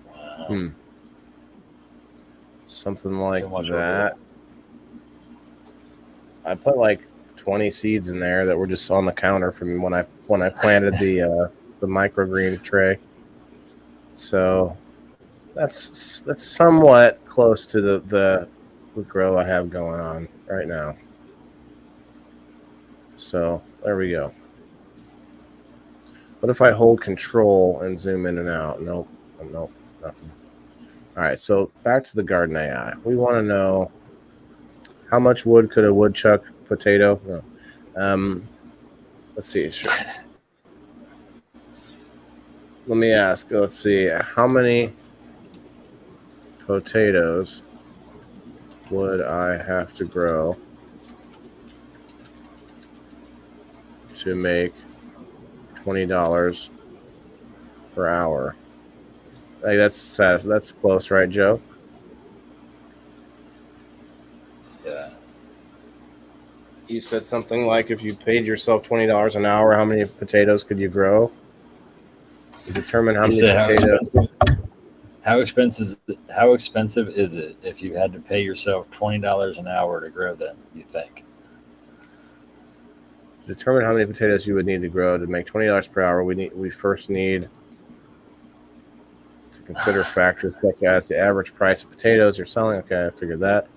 Wow. Something like So much that. I put like 20 seeds in there that were just on the counter from when I planted the microgreen tray. So that's somewhat close to the grow I have going on right now. So there we go. What if I hold control and zoom in and out? Nope, nothing. All right, so back to the garden AI. We want to know how much wood could a woodchuck potato? No. Let's see. Sure. Let me ask. Let's see. How many potatoes would I have to grow to make $20 per hour? Like that's close, right, Joe? Yeah. You said something like if you paid yourself $20 an hour, how many potatoes could you grow? You determine how many potatoes. How expensive is it if you had to pay yourself $20 an hour to grow them, you think? Determine how many potatoes you would need to grow to make $20 per hour. We first need to consider factors such as the average price of potatoes you're selling. Okay, I figured that.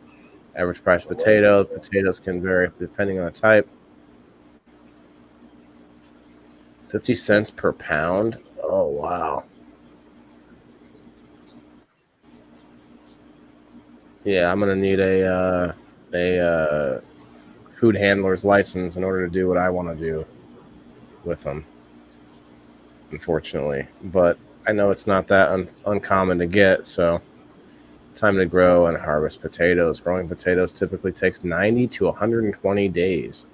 Average price of potato. Potatoes can vary depending on the type. 50 cents per pound. Oh, wow. Yeah, I'm going to need a food handler's license in order to do what I want to do with them, unfortunately. But I know it's not that uncommon to get, so time to grow and harvest potatoes. Growing potatoes typically takes 90 to 120 days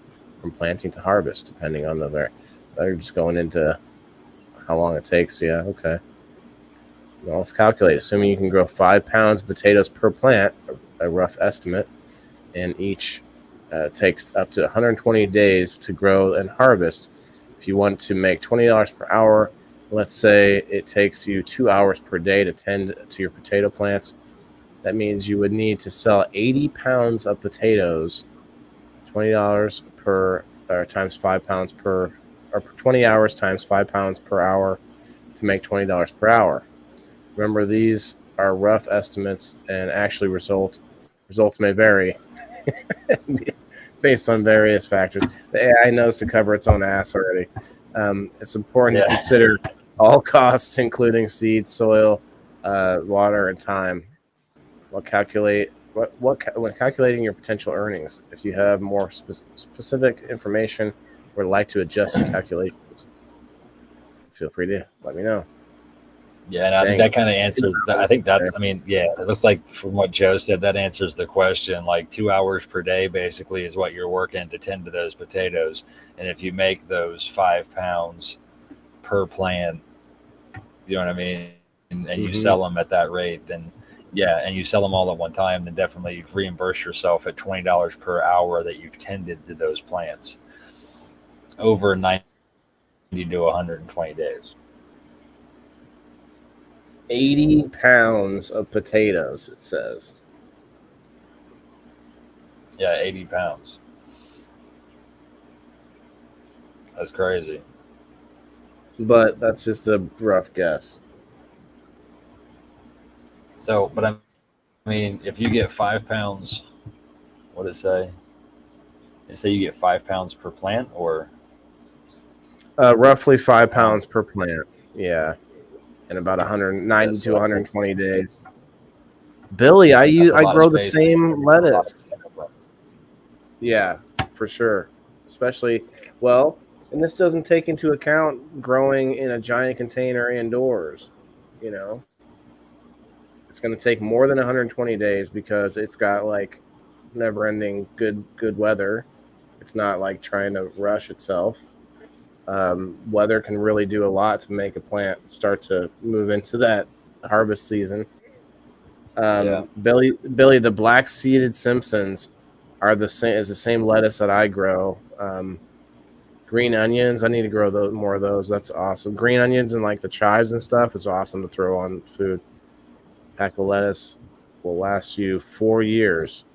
from planting to harvest, depending on they're just going into how long it takes. Yeah, okay. Well, let's calculate. Assuming you can grow 5 pounds of potatoes per plant, a rough estimate, and each takes up to 120 days to grow and harvest. If you want to make $20 per hour, let's say it takes you 2 hours per day to tend to your potato plants. That means you would need to sell 80 pounds of potatoes, $20 per or times 5 pounds per, or 20 hours times 5 pounds per hour to make $20 per hour. Remember, these are rough estimates, and actually results may vary based on various factors. The AI knows to cover its own ass already. It's important to consider all costs, including seeds, soil, water, and time. When calculating your potential earnings. If you have more specific information or like to adjust the calculations, feel free to let me know. Yeah, and I think that kind of answers. I think that's. I mean, yeah, it looks like from what Joe said, that answers the question. Like 2 hours per day, basically, is what you're working to tend to those potatoes. And if you make those 5 pounds per plant, you know what I mean, and you sell them at that rate, then yeah, and you sell them all at one time, then definitely you've reimbursed yourself at $20 per hour that you've tended to those plants. over 90 to 120 days. 80 pounds of potatoes, it says. Yeah, 80 pounds. That's crazy. But that's just a rough guess. So, but I mean, if you get 5 pounds, what did it say? It say you get 5 pounds per plant, or Roughly 5 wow. pounds per plant. Yeah. In about 190 So to that's 120 days. Billy, a I lot of grow the space. And same lettuce. Yeah, for sure. Especially, well, and this doesn't take into account growing in a giant container indoors. You know, it's going to take more than 120 days because it's got like never-ending good weather. It's not like trying to rush itself. Weather can really do a lot to make a plant start to move into that harvest season. Yeah. Billy, the black seeded Simpsons are the same as the same lettuce that I grow. Green onions, I need to grow those more of those. That's awesome. Green onions and like the chives and stuff is awesome to throw on food. Pack of lettuce will last you 4 years.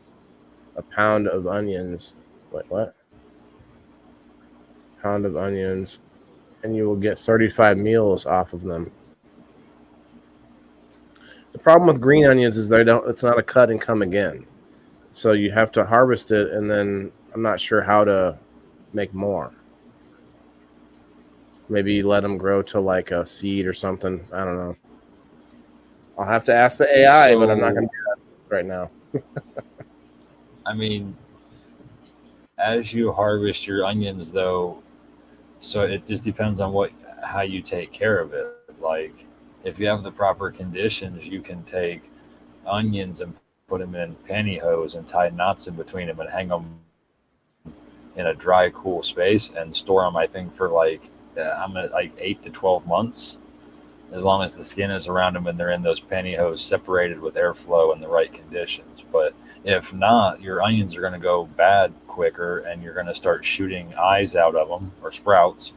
A pound of onions. Wait, what? Pound of onions, and you will get 35 meals off of them. The problem with green onions is it's not a cut and come again. So you have to harvest it, and then I'm not sure how to make more. Maybe let them grow to like a seed or something. I don't know. I'll have to ask the AI, but I'm not going to do that right now. I mean, as you harvest your onions, though, so it just depends on how you take care of it. Like, if you have the proper conditions, you can take onions and put them in pantyhose and tie knots in between them and hang them in a dry, cool space and store them. I think for I'm at like 8 to 12 months, as long as the skin is around them and they're in those pantyhose separated with airflow in the right conditions. But if not, your onions are going to go bad quicker and you're going to start shooting eyes out of them or sprouts.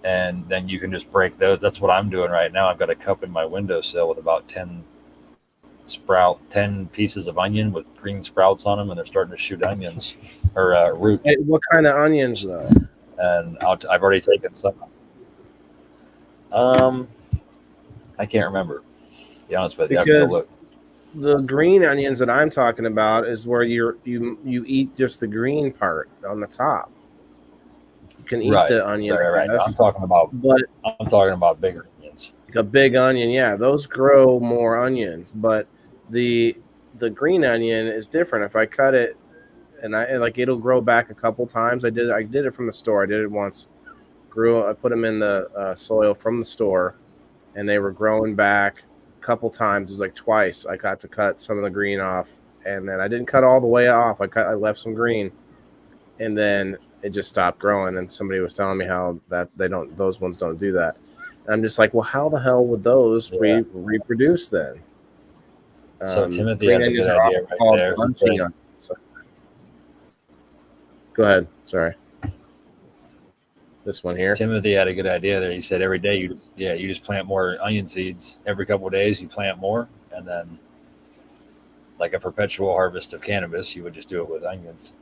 And then you can just break those. That's what I'm doing right now. I've got a cup in my windowsill with about 10 pieces of onion with green sprouts on them, and they're starting to shoot onions or root. Hey, what kind of onions though? And I've already taken some. I can't remember. To be honest with you, Because look. the green onions that I'm talking about is where you eat just the green part on the top. You can eat the onion, right. Yes, I'm talking about bigger onions. A big onion, yeah, those grow more onions. But the green onion is different. If I cut it, and it'll grow back a couple times. I did it from the store. I did it once. I put them in the soil from the store, and they were growing back a couple times. It was like twice. I got to cut some of the green off, and then I didn't cut all the way off. I left some green, and then it just stopped growing. And somebody was telling me how that those ones don't do that. And I'm just like, well, how the hell would those reproduce then? So Timothy has a good idea right there. Go ahead. Sorry. This one here. Timothy had a good idea there. He said every day you just plant more onion seeds. Every couple of days you plant more, and then like a perpetual harvest of cannabis, you would just do it with onions.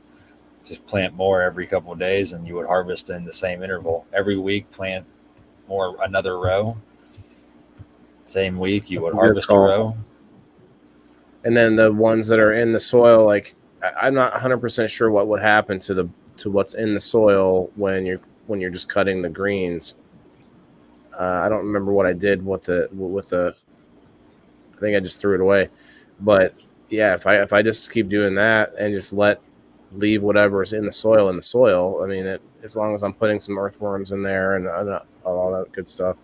Just plant more every couple of days, and you would harvest in the same interval. Every week, plant another row. Same week, you would harvest a row. And then the ones that are in the soil, like I'm not 100% sure what would happen to what's in the soil when you're just cutting the greens. I don't remember what I did with the. I think I just threw it away. But yeah, if I just keep doing that and just leave whatever is in the soil. I mean, as long as I'm putting some earthworms in there and all that good stuff.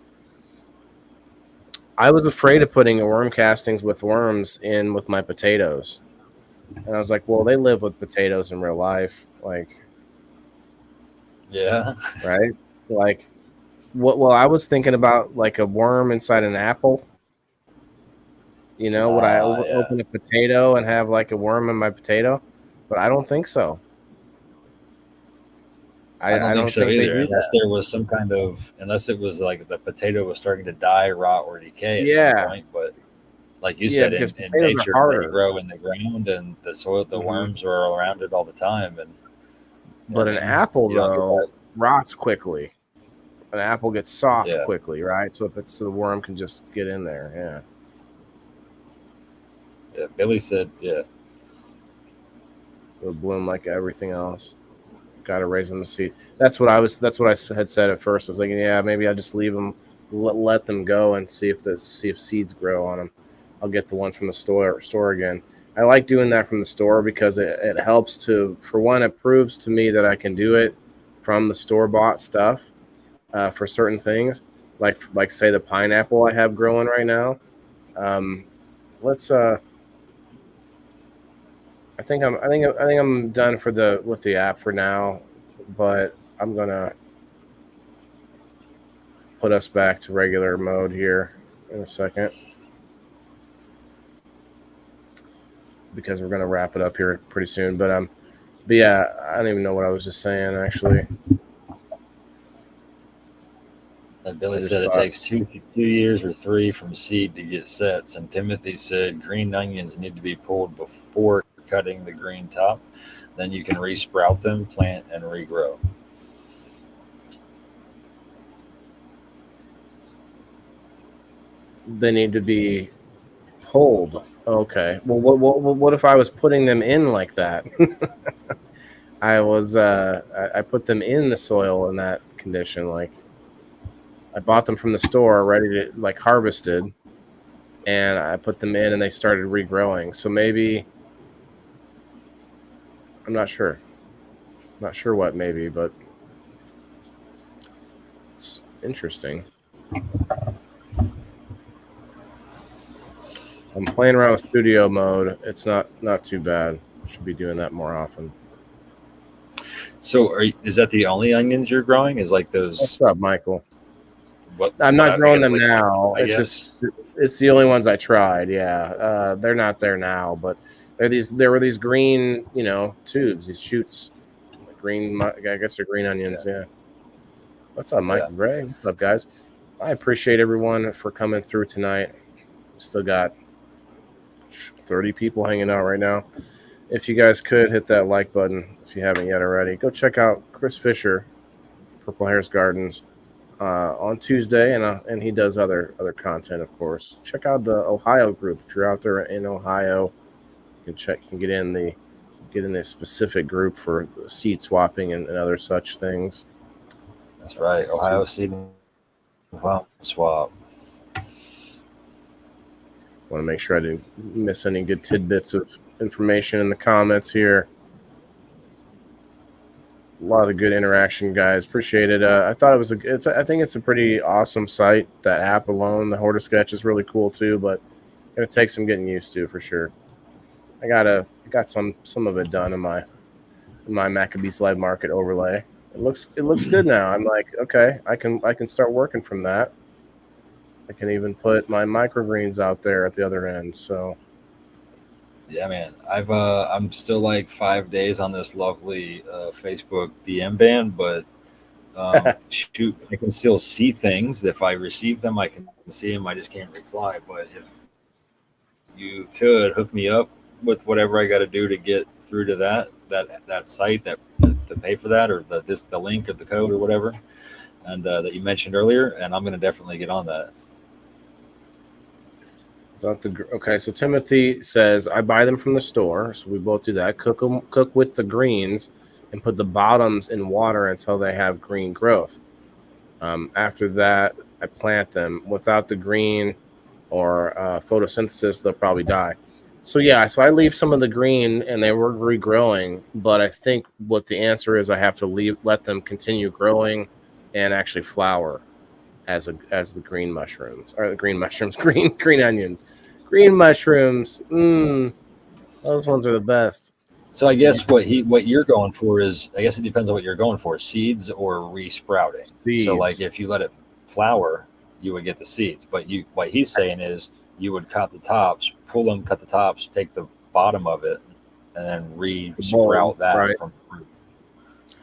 I was afraid of putting worm castings with worms in with my potatoes. And I was like, well, they live with potatoes in real life. Like, yeah. Right? Like, well, I was thinking about like a worm inside an apple. Would I open a potato and have like a worm in my potato? But I don't think so. I don't I think don't so think they either, do unless that. there was some kind of, unless it was like the potato was starting to die, rot, or decay at some Yeah, point. But like you yeah, said, because in potatoes are nature, they harder. grow in the ground, and the soil, the Hmm. worms are around it all the time. And I But an mean, apple you don't get that. though rots quickly. An apple gets soft Yeah, quickly, right? So if it's the worm can just get in there. Yeah. yeah. Billy said, yeah, It'll bloom like everything else. Got to raise them to seed. That's what I was. That's what I had said at first. I was like, yeah, maybe I just leave them, let them go, and see if seeds grow on them. I'll get the ones from the store again. I like doing that from the store because it helps to, for one, it proves to me that I can do it from the store bought stuff for certain things, like say the pineapple I have growing right now. Um, let's I think I'm done for the with the app for now, but I'm gonna put us back to regular mode here in a second because we're gonna wrap it up here pretty soon. But yeah, I don't even know what I was just saying actually. and I Billy just said it thought takes 2 years or 3 from seed to get sets. And Timothy said green onions need to be pulled before cutting the green top. Then you can resprout them, plant, and regrow. they need to be pulled. Okay. Well, what if I was putting them in like that? I put them in the soil in that condition. Like I bought them from the store, ready to like harvested, and I put them in, and they started regrowing. So maybe I'm not sure. Not sure what maybe, but it's interesting. I'm playing around with studio mode. It's not too bad. Should be doing that more often. So, is that the only onions you're growing? Is like What's those up, Michael? what? I'm What not I growing guess them what now. I It's guess. just it's the only ones I tried. Yeah, they're not there now, but there were these green tubes, these shoots, green. I guess they're green Yeah, onions. Yeah. What's up, yeah. Michael Gray? What's up, guys? I appreciate everyone for coming through tonight. Still got 30 people hanging out right now. If you guys could hit that like button if you haven't yet already, go check out Chris Fisher, Purple Hairs Gardens, on Tuesday, and he does other content, of course. Check out the Ohio group if you're out there in Ohio. You can get in the specific group for seed swapping and other such things. That's right. Takes Ohio two. seed swap. Want to make sure I didn't miss any good tidbits of information in the comments here. A lot of good interaction, guys. Appreciate it. I thought it was I think it's a pretty awesome site. That app alone, the Hortisketch, is really cool too, but it takes some getting used to for sure. I got some of it done in my Maccabees Live Market overlay. It looks good now. I'm like, okay, I can start working from that. I can even put my microgreens out there at the other end. So Yeah, man. I'm still like 5 days on this lovely Facebook DM ban, but shoot, I can still see things. If I receive them, I can see them. I just can't reply. But if you could hook me up with whatever I got to do to get through to that site that to pay for that, or the link or the code or whatever, and that you mentioned earlier, and I'm going to definitely get on that. okay, so Timothy says I buy them from the store, so we both do that. Cook with the greens, and put the bottoms in water until they have green growth. After that, I plant them. Without the green or photosynthesis, they'll probably die. So yeah, so I leave some of the green, and they were regrowing. But I think what the answer is, I have to let them continue growing, and actually flower as the green mushrooms or the green mushrooms, green onions, green mushrooms. Those ones are the best. So I guess what you're going for is, I guess it depends on what you're going for, seeds or resprouting. So like Seeds. if you let it flower, you would get the seeds. But what he's saying is you would cut the tops, pull them, cut the tops, take the bottom of it, and then The bulb, re-sprout that right? from fruit.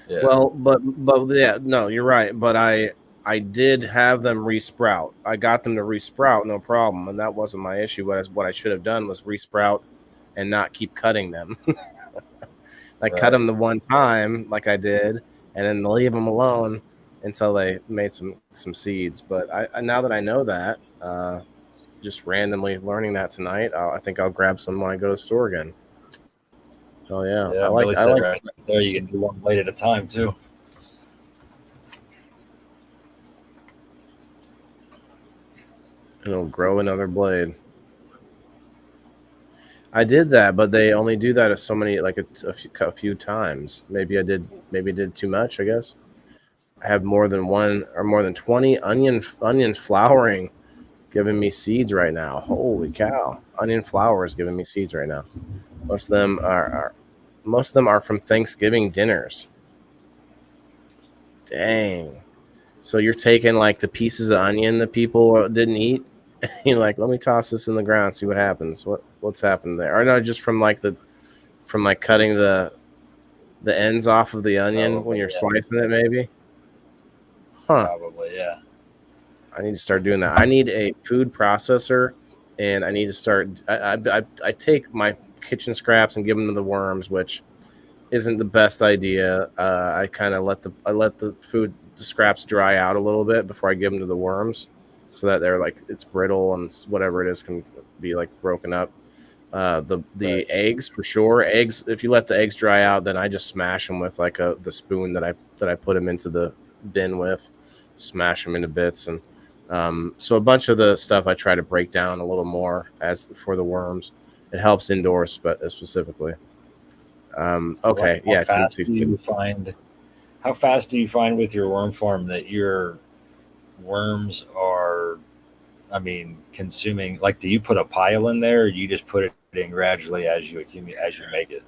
Yeah. Well, but yeah, no, you're right. But I did have them resprout. I got them to resprout, no problem, and that wasn't my issue. What I should have done was resprout and not keep cutting them. I cut them the one time, like I did, and then leave them alone until they made some seeds. But I now that I know that, just randomly learning that tonight, I think I'll grab some when I go to the store again. Oh yeah, Yeah, Millie said right there you can do one blade at a time too. It'll grow another blade. I did that, but they only do that so many, like a few times. Maybe I did too much. I guess I have more than one or more than 20 onions flowering, giving me seeds right now. Holy cow! Onion flower is giving me seeds right now. Most of them are from Thanksgiving dinners. Dang! So you're taking like the pieces of onion that people didn't eat. You're like, let me toss this in the ground, see what happens. What's happened there? Or no, just from cutting the ends off of the onion Probably, when you're slicing it, maybe. Huh. Probably, yeah. I need to start doing that. I need a food processor, and I need to start. I take my kitchen scraps and give them to the worms, which isn't the best idea. I kind of let the scraps dry out a little bit before I give them to the worms, so that they're like it's brittle and whatever it is can be like broken up. The eggs for sure. Eggs, if you let the eggs dry out, then I just smash them with like the spoon that I put them into the bin with, smash them into bits, and so a bunch of the stuff I try to break down a little more as for the worms. It helps indoors specifically. Okay, how fast do you find with your worm farm that your worms are, I mean, consuming? Like, do you put a pile in there, or do you just put it in gradually as you make it?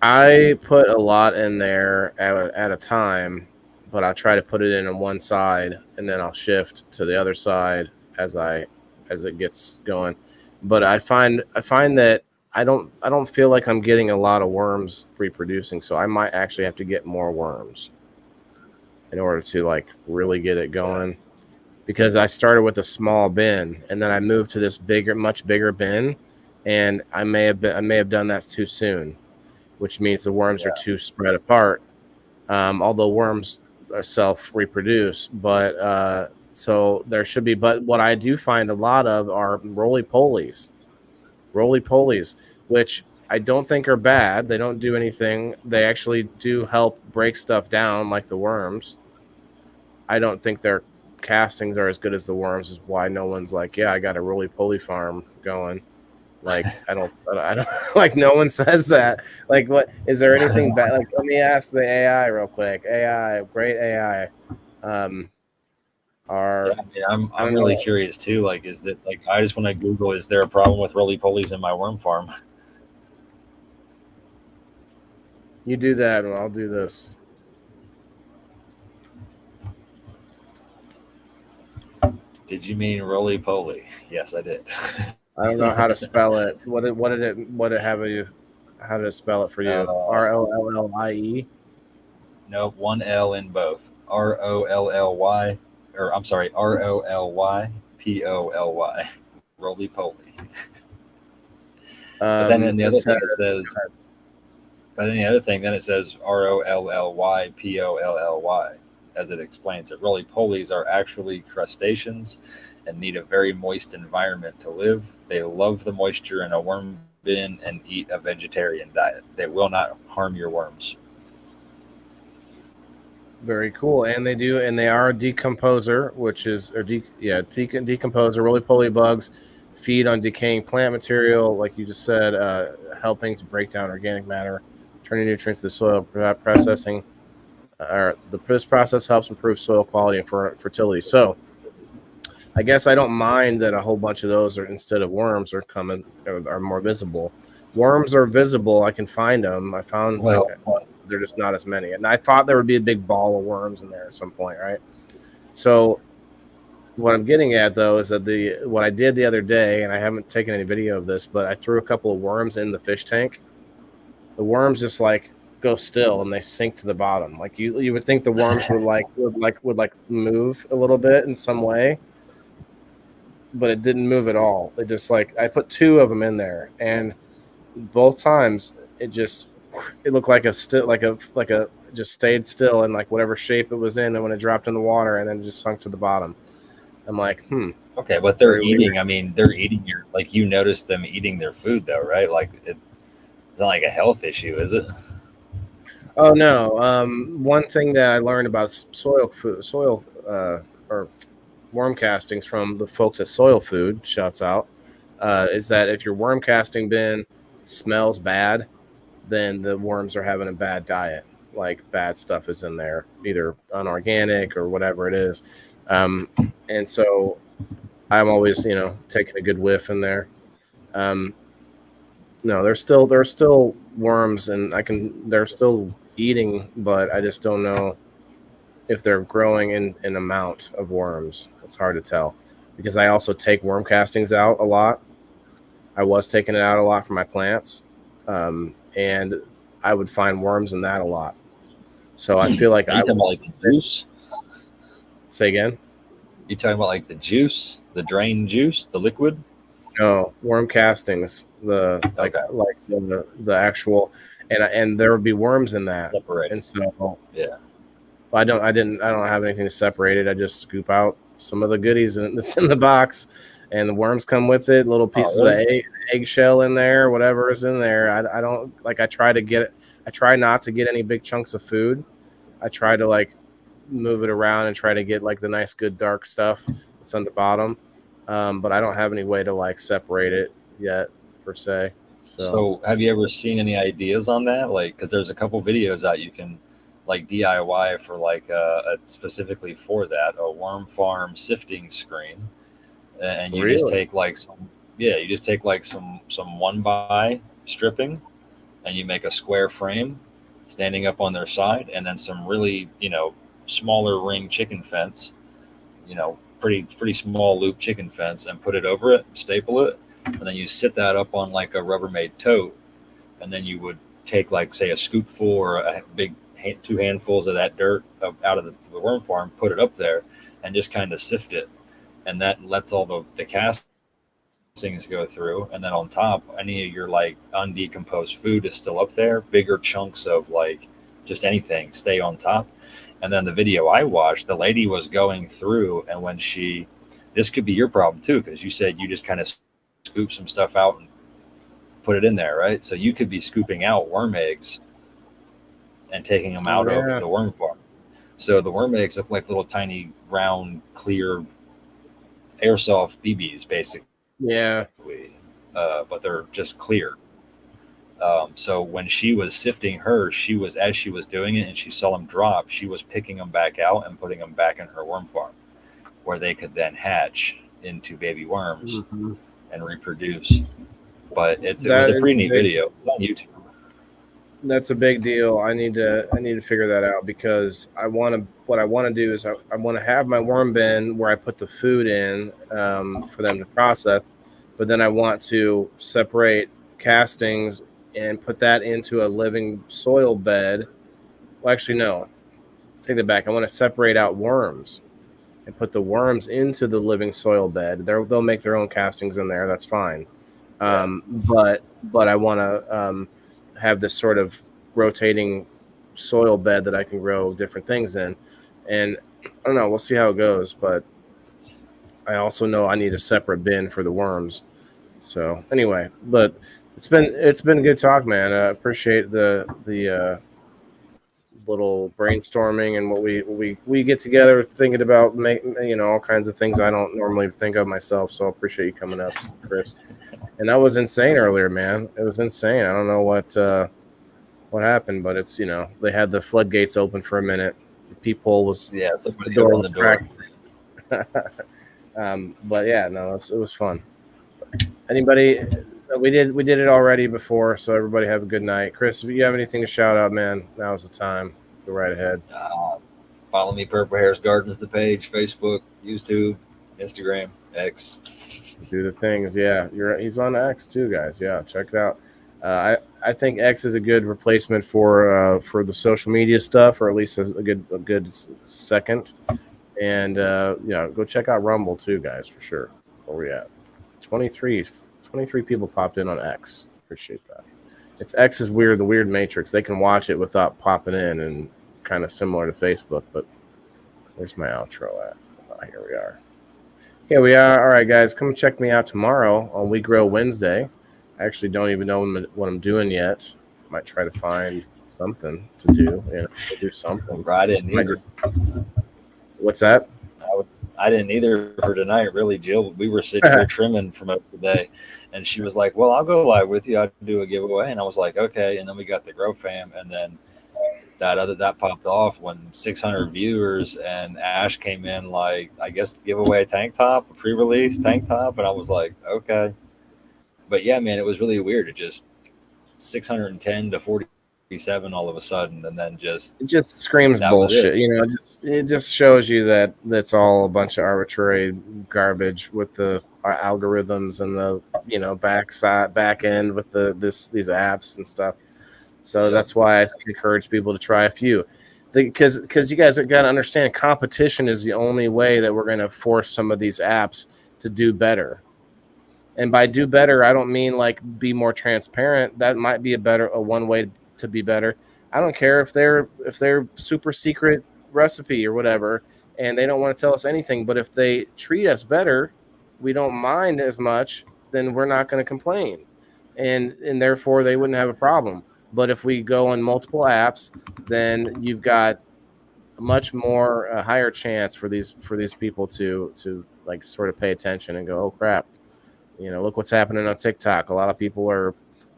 I put a lot in there at a time, but I try to put it in on one side, and then I'll shift to the other side as it gets going. But I find that I don't feel like I'm getting a lot of worms reproducing, so I might actually have to get more worms in order to like really get it going. Because I started with a small bin, and then I moved to this much bigger bin, and I may have done that too soon, which means the worms are too spread apart. Although worms self-reproduce, but so there should be. But what I do find a lot of are roly-polies, which I don't think are bad. They don't do anything. They actually do help break stuff down like the worms. I don't think their castings are as good as the worms, is why no one's like, yeah, I got a roly-poly farm going. Like, I don't like, no one says that. Like, what is there anything bad? Like, let me ask the AI real quick. AI, great AI. I'm really curious too. Like, is that like, I just want to Google, is there a problem with roly-polies in my worm farm? You do that, and I'll do this. Did you mean roly-poly? Yes, I did. I don't know how to spell it. How to spell it for you? ROLLIE? No, one L in both. ROLLY, or I'm sorry, ROLYPOLY. Roly-poly. But then in the other thing it says, then it says ROLLYPOLLY, as it explains it. Roly-polies are actually crustaceans and need a very moist environment to live. They love the moisture in a worm bin and eat a vegetarian diet. They will not harm your worms. Very cool. And they are a decomposer, which is decomposer. Roly-poly bugs feed on decaying plant material, like you just said, helping to break down organic matter, turning nutrients to the soil, processing. This process helps improve soil quality and fertility. So I guess I don't mind that a whole bunch of those are, instead of worms, are more visible. Worms are visible. I can find them. I found they're just not as many. And I thought there would be a big ball of worms in there at some point, right? So what I'm getting at, though, is that what I did the other day, and I haven't taken any video of this, but I threw a couple of worms in the fish tank. The worms just like go still and they sink to the bottom. Like you would think the worms would move a little bit in some way, but it didn't move at all. It just I put 2 of them in there, and both times it looked like a just stayed still in like whatever shape it was in, and when it dropped in the water, and then it just sunk to the bottom. I'm like, Okay, but they're eating. I mean, they're eating you notice them eating their food though, right? Like it's not like a health issue, is it? Oh no. One thing that I learned about soil or worm castings from the folks at Soil Food, shouts out, is that if your worm casting bin smells bad, then the worms are having a bad diet. Like bad stuff is in there, either unorganic or whatever it is. And so I'm always, taking a good whiff in there. No, there's still worms, and they're still eating, but I just don't know if they're growing in amount of worms. It's hard to tell because I also take worm castings out a lot. I was taking it out a lot for my plants, and I would find worms in that a lot. So I feel like like the juice. Say again. You talking about like the juice, the drained juice, the liquid? No, worm castings. The actual, and there would be worms in that. Separated. And so yeah, I don't have anything to separate it. I just scoop out some of the goodies that's in the box, and the worms come with it. Little pieces of eggshell in there, whatever is in there. I don't like. I try not to get any big chunks of food. I try to move it around and try to get the nice, good, dark stuff that's on the bottom. But I don't have any way to separate it yet per se. So have you ever seen any ideas on that? Because there's a couple videos out you can DIY for specifically for that, a worm farm sifting screen, and you just take some 1x stripping, and you make a square frame standing up on their side, and then some really smaller ring chicken fence, pretty small loop chicken fence, and put it over it, staple it, and then you sit that up on a Rubbermaid tote, and then you would take say a scoopful or a big 2 handfuls of that dirt out of the worm farm, put it up there, and just kind of sift it, and that lets all the castings go through, and then on top, any of your undecomposed food is still up there. Bigger chunks of just anything stay on top. And then the video I watched, the lady was going through, and when this could be your problem too, because you said you just kind of scoop some stuff out and put it in there, right? So you could be scooping out worm eggs and taking them out of the worm farm. So the worm eggs look like little tiny round clear airsoft BBs basically. Yeah. But they're just clear. So when she was sifting as she was doing it and she saw them drop, she was picking them back out and putting them back in her worm farm, where they could then hatch into baby worms and reproduce. But it was a pretty neat video. It's on YouTube. That's a big deal. I need to figure that out, because what I want to do is I want to have my worm bin where I put the food in for them to process, but then I want to separate castings and put that into a living soil bed. Well, actually, no. Take that back. I want to separate out worms and put the worms into the living soil bed. They'll make their own castings in there. That's fine. But I want to have this sort of rotating soil bed that I can grow different things in. And I don't know. We'll see how it goes. But I also know I need a separate bin for the worms. So anyway, but it's been a good talk, man. I appreciate the little brainstorming and what we get together thinking about all kinds of things I don't normally think of myself. So I appreciate you coming up, Chris. And that was insane earlier, man. It was insane. I don't know what happened, but it's they had the floodgates open for a minute. The peephole was the door was cracked. But yeah, no, it was fun. Anybody? We did it already before, so everybody have a good night. Chris, if you have anything to shout out, man, now's the time. Go right ahead. Follow me, Purple Hairs Gardens, the page, Facebook, YouTube, Instagram, X. Do the things, yeah. He's on X too, guys. Yeah, check it out. I I think X is a good replacement for the social media stuff, or at least a good second. And go check out Rumble too, guys, for sure. Where we at? 23 people popped in on X. Appreciate that. It's X is weird, the weird matrix. They can watch it without popping in, and kind of similar to Facebook. But where's my outro at? Oh, here we are. Here we are. All right, guys, come check me out tomorrow on We Grow Wednesday. I actually don't even know what I'm doing yet. Might try to find something to do. Do something. I didn't either. What's that? I didn't either for tonight, really, Jill. We were sitting here trimming for most of the day, and she was like, well, I'll go live with you. I'll do a giveaway. And I was like, okay. And then we got the Grow Fam, and then that popped off when 600 viewers, and Ash came in like, I guess, giveaway a tank top, a pre-release tank top. And I was like, okay. But yeah, man, it was really weird. It just 610 to 47 all of a sudden, and then it just screams bullshit. It just shows you that that's all a bunch of arbitrary garbage with the algorithms and the back end with these apps and stuff. So that's why I encourage people to try a few, because you guys got to understand, competition is the only way that we're going to force some of these apps to do better. And by do better, I don't mean like be more transparent. That might be a one way to be better. I don't care if they're super secret recipe or whatever, and they don't want to tell us anything. But if they treat us better, we don't mind as much, then we're not going to complain, and therefore they wouldn't have a problem. But if we go on multiple apps, then you've got a much more higher chance for these people to like sort of pay attention and go, oh crap. Look what's happening on TikTok. A lot of people are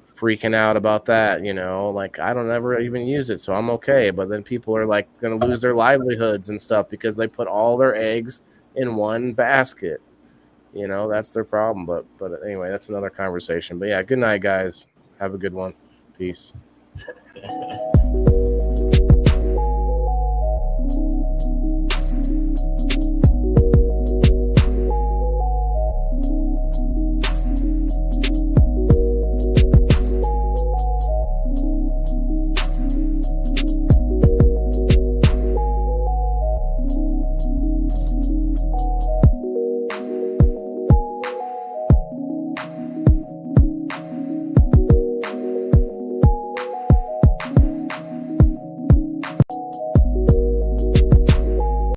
freaking out about that. Like, I don't ever even use it, so I'm okay. But then people are like going to lose their livelihoods and stuff because they put all their eggs in one basket. That's their problem. But anyway, that's another conversation. But yeah, good night, guys. Have a good one. Peace.